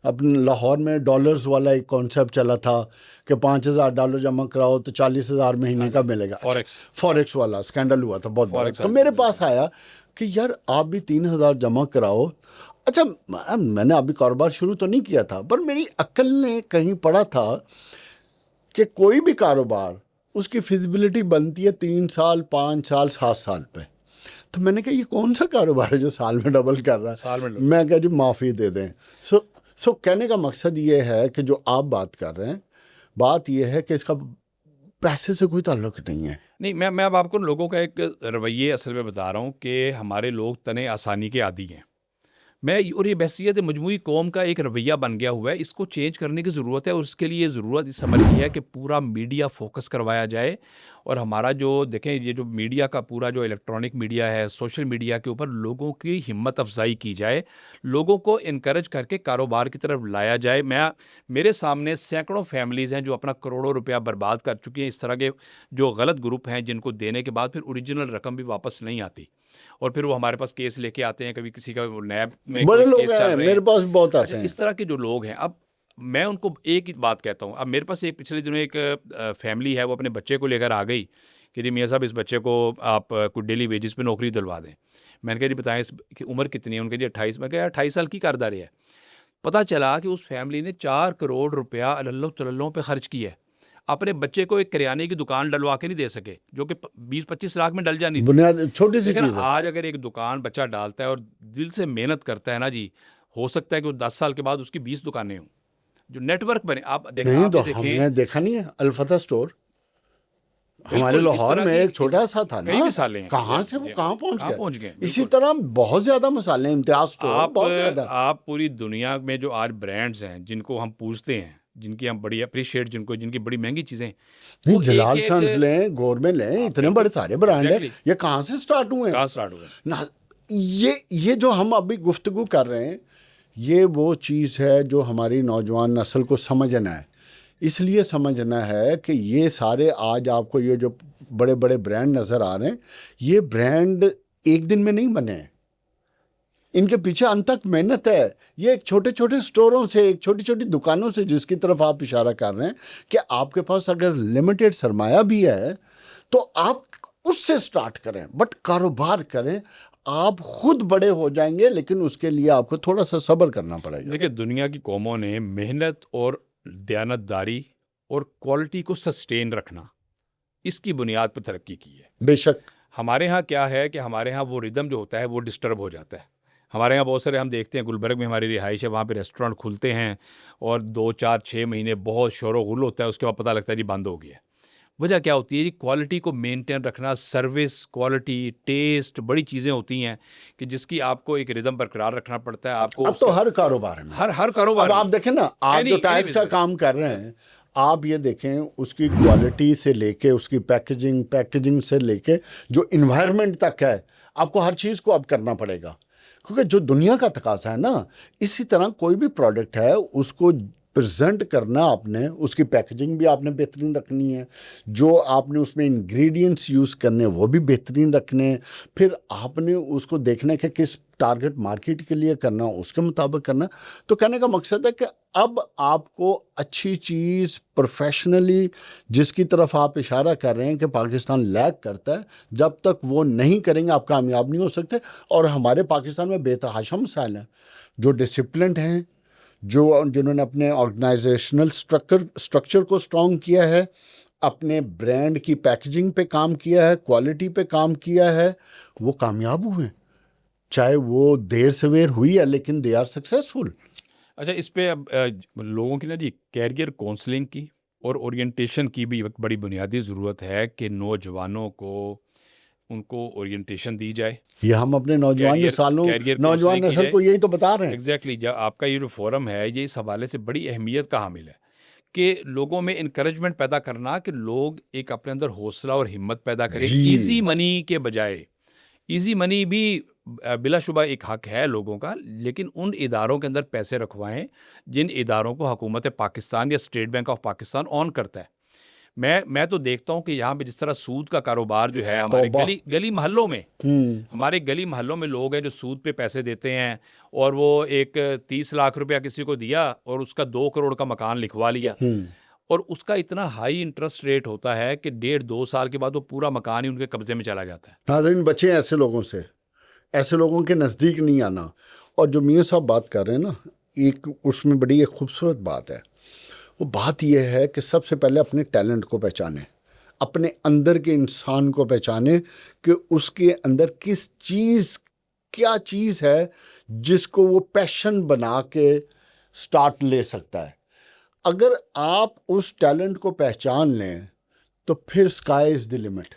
Speaker 1: اپنے لاہور میں ڈالرز والا ایک کانسیپٹ چلا تھا کہ $5,000 جمع کراؤ تو 40,000 مہینے کا ملے گا. فوریکس والا اسکینڈل ہوا تھا بہت بڑا. تو میرے پاس آیا کہ یار آپ بھی 3,000 جمع کراؤ. اچھا میں نے ابھی کاروبار شروع تو نہیں کیا تھا, پر میری عقل نے کہیں پڑھا تھا کہ کوئی بھی کاروبار اس کی فیزیبلٹی بنتی ہے 3 سال 5 سال 7 سال پہ. تو میں نے کہا یہ کون سا کاروبار ہے جو سال میں ڈبل کر رہا ہے؟ میں کہا جی معافی دے دیں. سو کہنے کا مقصد یہ ہے کہ جو آپ بات کر رہے ہیں, بات یہ ہے کہ اس کا پیسے سے کوئی تعلق نہیں ہے.
Speaker 3: نہیں, میں اب آپ کو لوگوں کا ایک رویے اصل میں بتا رہا ہوں کہ ہمارے لوگ تنے آسانی کے عادی ہیں. اور یہ بحثیت مجموعی قوم کا ایک رویہ بن گیا ہوا ہے, اس کو چینج کرنے کی ضرورت ہے. اور اس کے لیے ضرورت اس عمل کی ہے کہ پورا میڈیا فوکس کروایا جائے. اور ہمارا جو دیکھیں یہ جو میڈیا کا پورا جو الیکٹرانک میڈیا ہے, سوشل میڈیا کے اوپر لوگوں کی ہمت افزائی کی جائے, لوگوں کو انکریج کر کے کاروبار کی طرف لایا جائے. میرے سامنے سینکڑوں فیملیز ہیں جو اپنا کروڑوں روپیہ برباد کر چکی ہیں. اس طرح کے جو غلط گروپ ہیں جن کو دینے کے بعد پھر اوریجنل رقم بھی واپس نہیں آتی, اور پھر وہ ہمارے پاس کیس لے کے آتے ہیں. کبھی کسی کا نیب میں
Speaker 1: بڑے لوگ
Speaker 3: کیس چل
Speaker 1: ہیں
Speaker 3: رہے
Speaker 1: میرے پاس بہت آتے ہیں.
Speaker 3: اس طرح کے جو لوگ ہیں, اب میں ان کو ایک ہی بات کہتا ہوں. اب میرے پاس ایک پچھلے دنوں ایک فیملی ہے, وہ اپنے بچے کو لے کر آ گئی کہ جی میاں صاحب اس بچے کو آپ کوئی ڈیلی ویجز پہ نوکری دلوا دیں. میں نے کہا جی بتائیں اس کی عمر کتنی ہے؟ ان کے جی 28. میں کہا 28 سال کی کارداری ہے. پتہ چلا کہ اس فیملی نے 4 کروڑ روپیہ اللہ تلوں پہ خرچ کیا ہے. اپنے بچے کو ایک کریانے کی دکان ڈلوا کے نہیں دے سکے, جو کہ 20-25 لاکھ میں ڈل جانی تھی.
Speaker 1: بنیاد چھوٹی سی
Speaker 3: لیکن
Speaker 1: چیز ہے.
Speaker 3: آج اگر ایک دکان بچہ ڈالتا ہے اور دل سے محنت کرتا ہے نا جی, ہو سکتا ہے کہ وہ 10 سال کے بعد اس کی 20 دکانیں ہوں, جو نیٹ ورک بنے. آپ
Speaker 1: نہیں تو ہم نے دیکھا نہیں ہے الفتح اسٹور ہمارے لاہور میں ایک چھوٹا سا تھا نا, کہاں سے وہ کہاں پہنچ گئے. اسی طرح بہت زیادہ مثالیں, امتیاز اسٹور بہت زیادہ.
Speaker 3: آپ پوری دنیا میں جو آج برانڈز ہیں جن کو ہم پوجتے ہیں, جن کی ہم بڑی اپریشیٹ, جن کی بڑی مہنگی چیزیں,
Speaker 1: جلال سنز لیں, گورمے لیں, اتنے بڑے سارے برانڈ ہیں. یہ کہاں سے سٹارٹ ہوئے ہیں؟ یہ جو ہم ابھی گفتگو کر رہے ہیں, یہ وہ چیز ہے جو ہماری نوجوان نسل کو سمجھنا ہے. اس لیے سمجھنا ہے کہ یہ سارے آج آپ کو یہ جو بڑے بڑے برانڈ نظر آ رہے ہیں, یہ برانڈ ایک دن میں نہیں بنے ہیں. ان کے پیچھے انتھک محنت ہے. یہ ایک چھوٹے چھوٹے سٹوروں سے, ایک چھوٹی چھوٹی دکانوں سے, جس کی طرف آپ اشارہ کر رہے ہیں کہ آپ کے پاس اگر لمیٹڈ سرمایہ بھی ہے تو آپ اس سے سٹارٹ کریں, بٹ کاروبار کریں. آپ خود بڑے ہو جائیں گے, لیکن اس کے لیے آپ کو تھوڑا سا صبر کرنا پڑے گا.
Speaker 3: دیکھیں دنیا کی قوموں نے محنت اور دیانتداری اور کوالٹی کو سسٹین رکھنا, اس کی بنیاد پر ترقی کی ہے.
Speaker 1: بے شک.
Speaker 3: ہمارے ہاں کیا ہے کہ ہمارے ہاں وہ ردم جو ہوتا ہے وہ ڈسٹرب ہو جاتا ہے. ہمارے یہاں بہت سارے ہم دیکھتے ہیں, گلبرگ میں ہماری رہائش ہے, وہاں پہ ریسٹورینٹ کھلتے ہیں اور 2-4-6 مہینے بہت شور و غل ہوتا ہے, اس کے بعد پتہ لگتا ہے جی بند ہو گیا. وجہ کیا ہوتی ہے جی, کوالٹی کو مینٹین رکھنا, سروس کوالٹی, ٹیسٹ, بڑی چیزیں ہوتی ہیں کہ جس کی آپ کو ایک ردم برقرار رکھنا پڑتا ہے. آپ کو
Speaker 1: اب تو ہر کاروبار میں,
Speaker 3: ہر کاروبار
Speaker 1: اب آپ دیکھیں نا, آپ جو ٹائلز کا کام کر رہے ہیں, آپ یہ دیکھیں اس کی کوالٹی سے لے کے اس کی پیکیجنگ سے لے کے جو انوائرمنٹ تک ہے, آپ کو ہر چیز کو اب کرنا پڑے گا, کیونکہ جو دنیا کا تقاضا ہے نا, اسی طرح کوئی بھی پروڈکٹ ہے اس کو پریزنٹ کرنا آپ نے, اس کی پیکیجنگ بھی آپ نے بہترین رکھنی ہے, جو آپ نے اس میں انگریڈینٹس یوز کرنے وہ بھی بہترین رکھنے, پھر آپ نے اس کو دیکھنا کہ کس ٹارگٹ مارکیٹ کے لیے کرنا, اس کے مطابق کرنا. تو کہنے کا مقصد ہے کہ اب آپ کو اچھی چیز پروفیشنلی, جس کی طرف آپ اشارہ کر رہے ہیں کہ پاکستان لیگ کرتا ہے, جب تک وہ نہیں کریں گے آپ کامیاب نہیں ہو سکتے. اور ہمارے پاکستان میں بے تحاشا مسائل ہیں, جو ڈسپلنڈ ہیں, جنہوں نے اپنے آرگنائزیشنل اسٹرکچر کو اسٹرانگ کیا ہے, اپنے برانڈ کی پیکیجنگ پہ کام کیا ہے, کوالٹی پہ کام کیا ہے, وہ کامیاب ہوئے ہیں. چاہے وہ دیر سویر ہوئی ہے, لیکن دے آر سکسیزفل.
Speaker 3: اچھا, اس پہ اب لوگوں کی نا جی کیریئر کونسلنگ کی اور اورینٹیشن کی بھی ایک بڑی بنیادی ضرورت ہے کہ نوجوانوں کو ان کو اورینٹیشن دی جائے.
Speaker 1: یہ ہم اپنے نوجوان نسل کو یہی تو بتا رہے ہیں.
Speaker 3: ایگزیکٹلی, آپ کا یہ جو فورم ہے یہ اس حوالے سے بڑی اہمیت کا حامل ہے کہ لوگوں میں انکریجمنٹ پیدا کرنا, کہ لوگ ایک اپنے اندر حوصلہ اور ہمت پیدا کریں. ایزی منی کے بجائے, ایزی منی بھی بلا شبہ ایک حق ہے لوگوں کا, لیکن ان اداروں کے اندر پیسے رکھوائیں جن اداروں کو حکومت پاکستان یا اسٹیٹ بینک آف پاکستان آن کرتا ہے. میں تو دیکھتا ہوں کہ یہاں پہ جس طرح سود کا کاروبار جو ہے ہمارے
Speaker 1: توبہ۔
Speaker 3: گلی محلوں میں، ہمارے گلی محلوں میں لوگ ہیں جو سود پہ پیسے دیتے ہیں، اور وہ ایک 30 لاکھ روپیہ کسی کو دیا اور اس کا 2 کروڑ کا مکان لکھوا لیا، اور اس کا اتنا ہائی انٹرسٹ ریٹ ہوتا ہے کہ 1.5-2 سال کے بعد وہ پورا مکان ہی ان کے قبضے میں چلا جاتا ہے۔
Speaker 1: ناظرین بچیں ایسے لوگوں سے، ایسے لوگوں کے نزدیک نہیں آنا۔ اور جو میاں صاحب بات کر رہے ہیں نا، ایک اس میں بڑی ایک خوبصورت بات ہے، وہ بات یہ ہے کہ سب سے پہلے اپنے ٹیلنٹ کو پہچانیں، اپنے اندر کے انسان کو پہچانیں کہ اس کے اندر کیا چیز ہے جس کو وہ پیشن بنا کے سٹارٹ لے سکتا ہے۔ اگر آپ اس ٹیلنٹ کو پہچان لیں تو پھر اسکائی از دی لمٹ۔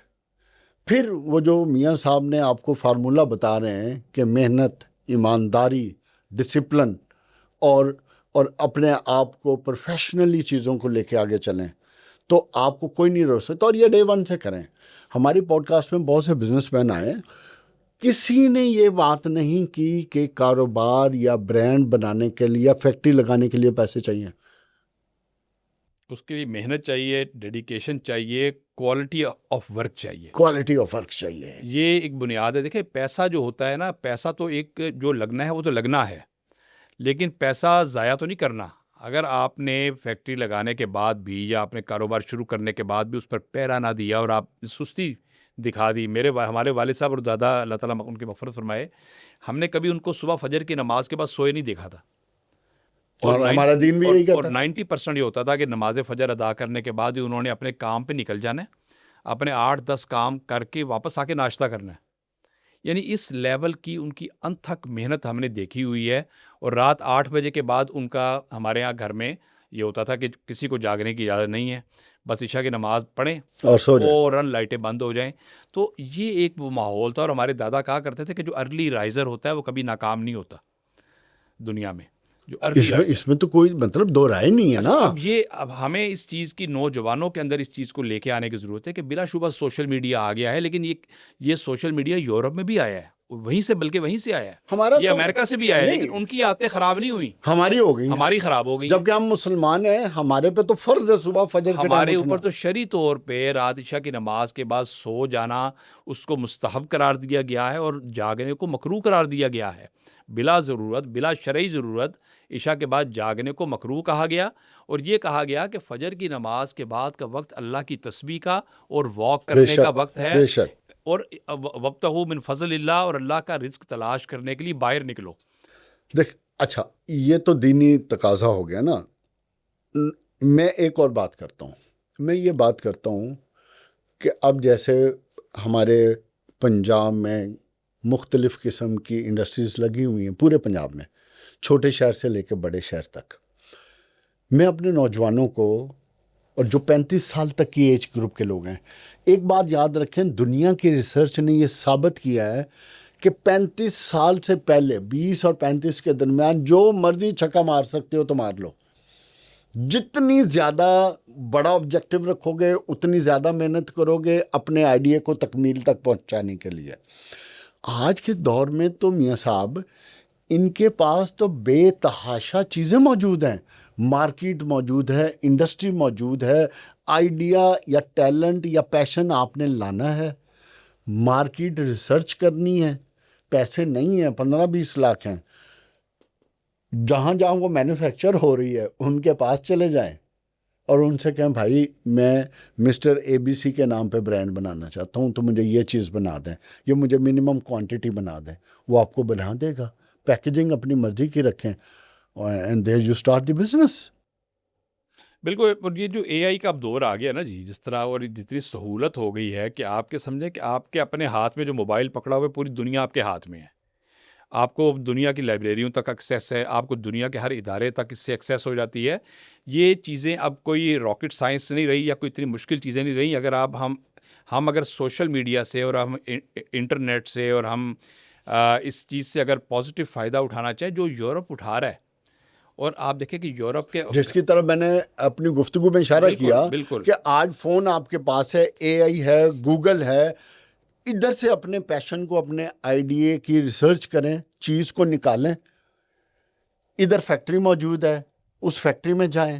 Speaker 1: پھر وہ جو میاں صاحب نے آپ کو فارمولہ بتا رہے ہیں کہ محنت، ایمانداری، ڈسپلن اور اپنے آپ کو پروفیشنلی چیزوں کو لے کے آگے چلیں، تو آپ کو کوئی نہیں روک سکتا۔ اور یہ ڈے ون سے کریں۔ ہماری پوڈ کاسٹ میں بہت سے بزنس مین آئے، کسی نے یہ بات نہیں کی کہ کاروبار یا برانڈ بنانے کے لیے یا فیکٹری لگانے کے لیے پیسے چاہیے۔
Speaker 3: اس کے لیے محنت چاہیے، ڈیڈیکیشن چاہیے، کوالٹی آف ورک چاہیے،
Speaker 1: کوالٹی آف ورک چاہیے۔
Speaker 3: یہ ایک بنیاد ہے۔ دیکھیں پیسہ جو ہوتا ہے نا، پیسہ تو ایک جو لگنا ہے وہ تو لگنا ہے، لیکن پیسہ ضائع تو نہیں کرنا۔ اگر آپ نے فیکٹری لگانے کے بعد بھی یا اپنے کاروبار شروع کرنے کے بعد بھی اس پر پیرا نہ دیا اور آپ سستی دکھا دی، ہمارے والد صاحب اور دادا اللہ تعالیٰ ان کی مغفرت فرمائے، ہم نے کبھی ان کو صبح فجر کی نماز کے بعد سوئے نہیں دیکھا تھا۔
Speaker 1: اور ہمارا دین بھی یہی کہتا
Speaker 3: اور 90% یہ ہوتا تھا کہ نماز فجر ادا کرنے کے بعد ہی انہوں نے اپنے کام پہ نکل جانا ہے، اپنے 8-10 کام کر کے واپس آ کے ناشتہ کرنا ہے۔ یعنی اس لیول کی ان کی انتھک محنت ہم نے دیکھی ہوئی ہے۔ اور رات 8 بجے کے بعد ان کا ہمارے ہاں گھر میں یہ ہوتا تھا کہ کسی کو جاگنے کی اجازت نہیں ہے، بس عشاء کی نماز پڑھیں
Speaker 1: اور سو جائیں۔
Speaker 3: فوراً لائٹیں بند ہو جائیں۔ تو یہ ایک وہ ماحول تھا، اور ہمارے دادا کہا کرتے تھے کہ جو ارلی رائزر ہوتا ہے وہ کبھی ناکام نہیں ہوتا دنیا میں۔ جو
Speaker 1: اس میں تو کوئی مطلب دو رائے نہیں ہے نا۔
Speaker 3: اب ہمیں اس چیز کی، نوجوانوں کے اندر اس چیز کو لے کے آنے کی ضرورت ہے کہ بلا شبہ سوشل میڈیا آ گیا ہے، لیکن یہ سوشل میڈیا یورپ میں بھی آیا ہے، وہیں سے آیا ہے، یہ امریکہ سے بھی آیا ہے، لیکن ان کی عادتیں خراب نہیں ہوئی،
Speaker 1: ہماری ہو گئی،
Speaker 3: ہماری خراب ہو گئی۔
Speaker 1: جبکہ ہم مسلمان ہیں، ہمارے پہ تو فرض ہے صبح فجر کے
Speaker 3: ہمارے اوپر تو شرعی طور پہ رات عشاء کی نماز کے بعد سو جانا اس کو مستحب قرار دیا گیا ہے، اور جاگنے کو مکروہ قرار دیا گیا ہے۔ بلا ضرورت، بلا شرعی ضرورت عشاء کے بعد جاگنے کو مکروہ کہا گیا، اور یہ کہا گیا کہ فجر کی نماز کے بعد کا وقت اللہ کی تسبیح کا اور واک کرنے کا وقت ہے،
Speaker 1: بے شک۔
Speaker 3: اور وابتغوا من فضل اللہ، اور اللہ کا رزق تلاش کرنے کے لیے باہر نکلو۔
Speaker 1: دیکھ، اچھا یہ تو دینی تقاضا ہو گیا نا۔ میں ایک اور بات کرتا ہوں، میں یہ بات کرتا ہوں کہ اب جیسے ہمارے پنجاب میں مختلف قسم کی انڈسٹریز لگی ہوئی ہیں، پورے پنجاب میں، چھوٹے شہر سے لے کے بڑے شہر تک۔ میں اپنے نوجوانوں کو، اور جو 35 سال تک کی ایج گروپ کے لوگ ہیں، ایک بات یاد رکھیں، دنیا کی ریسرچ نے یہ ثابت کیا ہے کہ 35 سال سے پہلے، 20 اور 35 کے درمیان جو مرضی چھکا مار سکتے ہو تو مار لو۔ جتنی زیادہ بڑا آبجیکٹو رکھو گے، اتنی زیادہ محنت کرو گے اپنے آئیڈیا کو تکمیل تک پہنچانے کے لیے۔ آج کے دور میں تو میاں صاحب ان کے پاس تو بے تحاشا چیزیں موجود ہیں، مارکیٹ موجود ہے، انڈسٹری موجود ہے۔ آئیڈیا یا ٹیلنٹ یا پیشن آپ نے لانا ہے، مارکیٹ ریسرچ کرنی ہے، پیسے نہیں ہیں، 15-20 لاکھ ہیں، جہاں وہ مینوفیکچر ہو رہی ہے ان کے پاس چلے جائیں اور ان سے کہیں بھائی میں مسٹر ABC کے نام پہ برانڈ بنانا چاہتا ہوں، تو مجھے یہ چیز بنا دیں، یہ مجھے منیمم کوانٹٹی بنا دیں، وہ آپ کو بنا دے گا۔ پیکیجنگ اپنی مرضی کی رکھیں، and there you start the business.
Speaker 3: بالکل، اور یہ جو AI کا اب دور آ گیا نا جی، جس طرح اور جتنی سہولت ہو گئی ہے کہ آپ کے سمجھیں کہ آپ کے اپنے ہاتھ میں جو موبائل پکڑا ہوا ہے، پوری دنیا آپ کے ہاتھ میں ہے۔ آپ کو دنیا کی لائبریریوں تک ایکسیس ہے، آپ کو دنیا کے ہر ادارے تک اس سے ایکسیس ہو جاتی ہے۔ یہ چیزیں اب کوئی راکٹ سائنس نہیں رہی یا کوئی اتنی مشکل چیزیں نہیں رہی۔ اگر آپ ہم اگر سوشل میڈیا سے اور ہم انٹرنیٹ سے اور ہم اس چیز سے اگر پازیٹیو فائدہ اٹھانا چاہیں جو یورپ اٹھا رہا ہے، اور آپ دیکھیں کہ یورپ کے، جس
Speaker 1: کی طرف میں نے اپنی گفتگو میں اشارہ کیا کہ آج فون آپ کے پاس ہے، AI ہے، گوگل ہے، ادھر سے اپنے پیشن کو، اپنے آئیڈیا کی ریسرچ کریں، چیز کو نکالیں۔ ادھر فیکٹری موجود ہے، اس فیکٹری میں جائیں،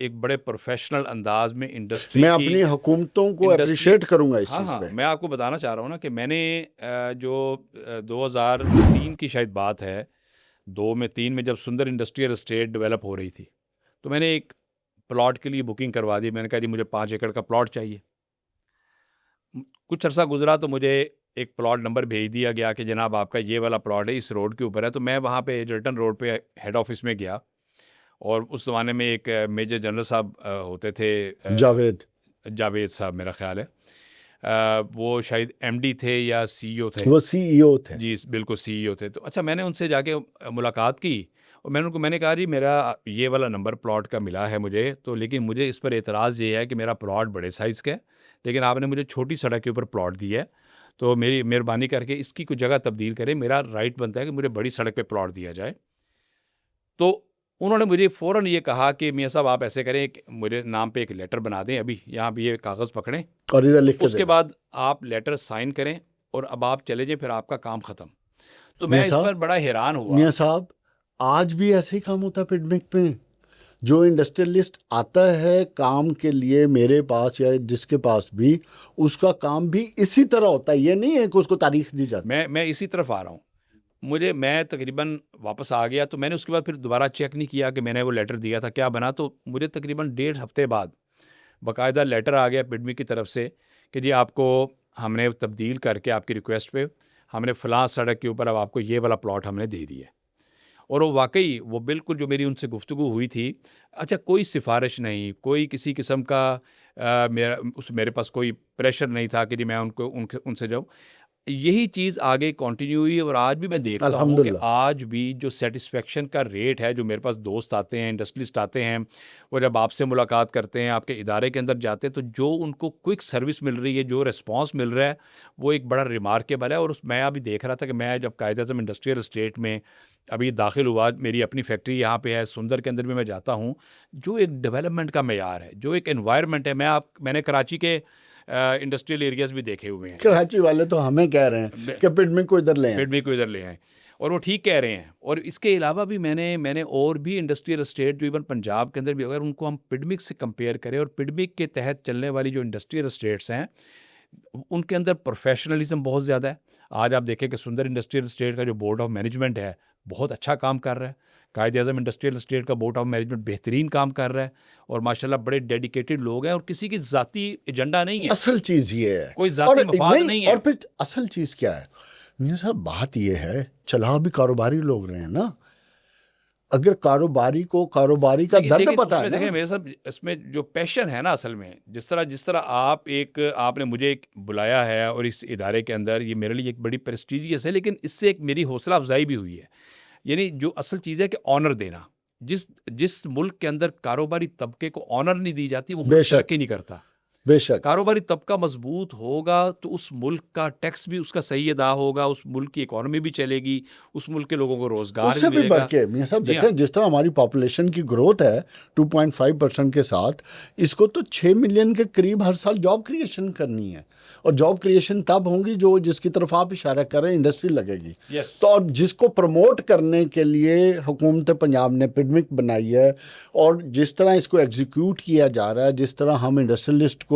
Speaker 3: ایک بڑے پروفیشنل انداز میں انڈسٹری
Speaker 1: میں اپنی حکومتوں کو اپریشیٹ کروں گا اس چیز پہ.
Speaker 3: میں آپ کو بتانا چاہ رہا ہوں نا کہ میں نے جو 2003 کی شاید بات ہے، 2 میں 3 میں جب سندر انڈسٹریل اسٹیٹ ڈیولپ ہو رہی تھی، تو میں نے ایک پلاٹ کے لیے بکنگ کروا دی. میں نے کہا جی مجھے 5 ایکڑ کا پلاٹ چاہیے. کچھ عرصہ گزرا تو مجھے ایک پلاٹ نمبر بھیج دیا گیا کہ جناب آپ کا یہ والا پلاٹ ہے، اس روڈ کے اوپر ہے. تو میں وہاں پہ ایجرٹن روڈ پہ ہیڈ آفس میں گیا، اور اس زمانے میں ایک میجر جنرل صاحب ہوتے تھے، جاوید صاحب میرا خیال ہے، وہ شاید ایم ڈی تھے یا سی ای او تھے.
Speaker 1: وہ سی ای او تھے.
Speaker 3: جی بالکل سی ای او تھے. تو اچھا میں نے ان سے جا کے ملاقات کی، اور میں نے کہا جی میرا یہ والا نمبر پلاٹ کا ملا ہے مجھے تو، لیکن مجھے اس پر اعتراض یہ ہے کہ میرا پلاٹ بڑے سائز کا ہے، لیکن آپ نے مجھے چھوٹی سڑک کے اوپر پلاٹ دیا ہے، تو میری مہربانی کر کے اس کی کوئی جگہ تبدیل کریں. میرا رائٹ بنتا ہے کہ مجھے بڑی سڑک پہ پلاٹ دیا جائے. تو انہوں نے مجھے فوراً یہ کہا کہ میاں صاحب آپ ایسے کریں کہ میرے نام پہ ایک لیٹر بنا دیں، ابھی یہاں پہ یہ کاغذ پکڑیں
Speaker 1: اور ادھر لکھ
Speaker 3: اس کے بعد آپ لیٹر سائن کریں اور اب آپ چلے جائیں، پھر آپ کا کام ختم. تو میں اس پر بڑا حیران ہوا.
Speaker 1: میاں صاحب آج بھی ایسے ہی کام ہوتا ہے پڈمک میں. جو انڈسٹریلسٹ آتا ہے کام کے لیے میرے پاس یا جس کے پاس بھی، اس کا کام بھی اسی طرح ہوتا ہے. یہ نہیں ہے کہ اس کو تاریخ دی جاتی.
Speaker 3: میں اسی طرف آ رہا ہوں. میں تقریباً واپس آ گیا، تو میں نے اس کے بعد پھر دوبارہ چیک نہیں کیا کہ میں نے وہ لیٹر دیا تھا کیا بنا. تو مجھے تقریباً 1.5 ہفتے بعد باقاعدہ لیٹر آ گیا پڈمک کی طرف سے کہ جی آپ کو ہم نے تبدیل کر کے آپ کی ریکویسٹ پہ ہم نے فلاں سڑک کے اوپر اب آپ کو یہ والا پلاٹ ہم نے دے دیا. اور وہ واقعی وہ بالکل جو میری ان سے گفتگو ہوئی تھی، اچھا کوئی سفارش نہیں، کوئی کسی قسم کا میرے پاس کوئی پریشر نہیں تھا کہ جی میں ان سے جاؤں. یہی چیز آگے کنٹینیو ہوئی، اور آج بھی میں دیکھتا ہوں کہ آج بھی جو سیٹسفیکشن کا ریٹ ہے، جو میرے پاس دوست آتے ہیں، انڈسٹریلسٹ آتے ہیں، وہ جب آپ سے ملاقات کرتے ہیں، آپ کے ادارے کے اندر جاتے ہیں، تو جو ان کو کوئک سروس مل رہی ہے، جو ریسپانس مل رہا ہے، وہ ایک بڑا ریمارکیبل ہے. اور میں ابھی دیکھ رہا تھا کہ میں جب قائد اعظم انڈسٹریل اسٹیٹ میں ابھی داخل ہوا، میری اپنی فیکٹری یہاں پہ ہے سندر کے اندر بھی میں جاتا ہوں، جو ایک ڈیولپمنٹ کا معیار ہے، جو ایک انوائرمنٹ ہے. میں نے کراچی کے انڈسٹریل ایریاز بھی دیکھے ہوئے ہیں.
Speaker 1: کراچی والے تو ہمیں کہہ رہے ہیں کہ پڈمک کو ادھر لے آئیں،
Speaker 3: اور وہ ٹھیک کہہ رہے ہیں. اور اس کے علاوہ بھی میں نے اور بھی انڈسٹریل اسٹیٹ جو ایون پنجاب کے اندر بھی، اگر ان کو ہم پڈمک سے کمپیئر کریں، اور پڈمک کے تحت چلنے والی جو انڈسٹریل اسٹیٹس ہیں ان کے اندر پروفیشنلزم بہت زیادہ ہے. آج آپ دیکھیں کہ سندر انڈسٹریل اسٹیٹ کا جو بورڈ آف مینجمنٹ ہے بہت اچھا کام کر رہا ہے. قائد اعظم انڈسٹریل اسٹیٹ کا بورڈ آف مینجمنٹ بہترین کام کر رہا ہے، اور ماشاءاللہ بڑے ڈیڈیکیٹڈ لوگ ہیں، اور کسی کی ذاتی ایجنڈا نہیں ہے.
Speaker 1: اصل چیز یہ ہے،
Speaker 3: کوئی ذاتی مفاد نہیں ہے.
Speaker 1: اور پھر اصل چیز کیا ہے میاں صاحب؟ بات یہ ہے چلا بھی کاروباری لوگ رہے ہیں نا. اگر کاروباری کو کاروباری کا درد پتا ہے،
Speaker 3: دیکھیں میرے صاحب اس میں جو پیشن ہے نا، اصل میں جس طرح آپ نے مجھے بلایا ہے، اور اس ادارے کے اندر یہ میرے لیے ایک بڑی پریسٹیجیس ہے، لیکن اس سے ایک میری حوصلہ افزائی بھی ہوئی ہے. یعنی جو اصل چیز ہے کہ آنر دینا، جس ملک کے اندر کاروباری طبقے کو آنر نہیں دی جاتی، وہ ملک ترقی نہیں کرتا.
Speaker 1: بے شک
Speaker 3: کاروباری طبقہ مضبوط ہوگا تو اس ملک کا ٹیکس بھی اس کا صحیح ادا ہوگا، اس ملک کی اکانومی بھی چلے گی، اس ملک کے لوگوں کو روزگار بھی ملے گا.
Speaker 1: بڑھ کے میاں صاحب دیکھیں جس طرح ہماری پاپولیشن کی گروتھ ہے 2.5% کے ساتھ، اس کو تو 6 ملین کے قریب ہر سال جاب کریشن کرنی ہے. اور جاب کریشن تب ہوں گی جس کی طرف آپ اشارہ کر رہے ہیں، انڈسٹری لگے گی. تو اور جس کو پروموٹ کرنے کے لیے حکومت پنجاب نے پڈمک بنائی ہے، اور جس طرح اس کو ایگزیکیوٹ کیا جا رہا ہے، جس طرح ہم انڈسٹریلسٹ کو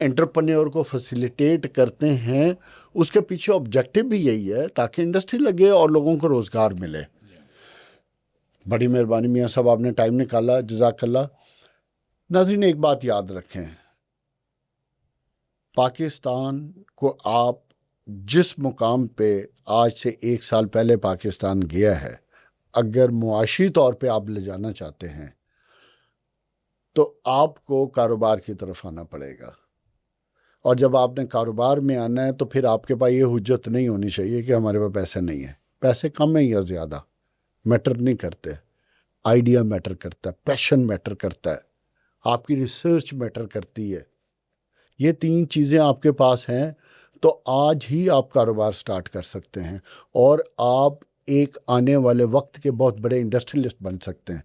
Speaker 1: انٹرپرینور کو فیسیلیٹیٹ کرتے ہیں، اس کے پیچھے آبجیکٹو بھی یہی ہے تاکہ انڈسٹری لگے اور لوگوں کو روزگار ملے. بڑی مہربانی میاں صاحب، آپ نے ٹائم نکالا، جزاک اللہ. ناظرین ایک بات یاد رکھیں، پاکستان کو آپ جس مقام پہ آج سے 1 سال پہلے پاکستان گیا ہے، اگر معاشی طور پہ آپ لے جانا چاہتے ہیں تو آپ کو کاروبار کی طرف آنا پڑے گا. اور جب آپ نے کاروبار میں آنا ہے تو پھر آپ کے پاس یہ حجت نہیں ہونی چاہیے کہ ہمارے پاس پیسے نہیں ہیں. پیسے کم ہیں یا زیادہ میٹر نہیں کرتے، آئیڈیا میٹر کرتا ہے، پیشن میٹر کرتا ہے، آپ کی ریسرچ میٹر کرتی ہے. یہ 3 چیزیں آپ کے پاس ہیں تو آج ہی آپ کاروبار سٹارٹ کر سکتے ہیں، اور آپ ایک آنے والے وقت کے بہت بڑے انڈسٹریلسٹ بن سکتے ہیں.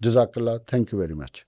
Speaker 1: جزاک اللہ. Thank you very much.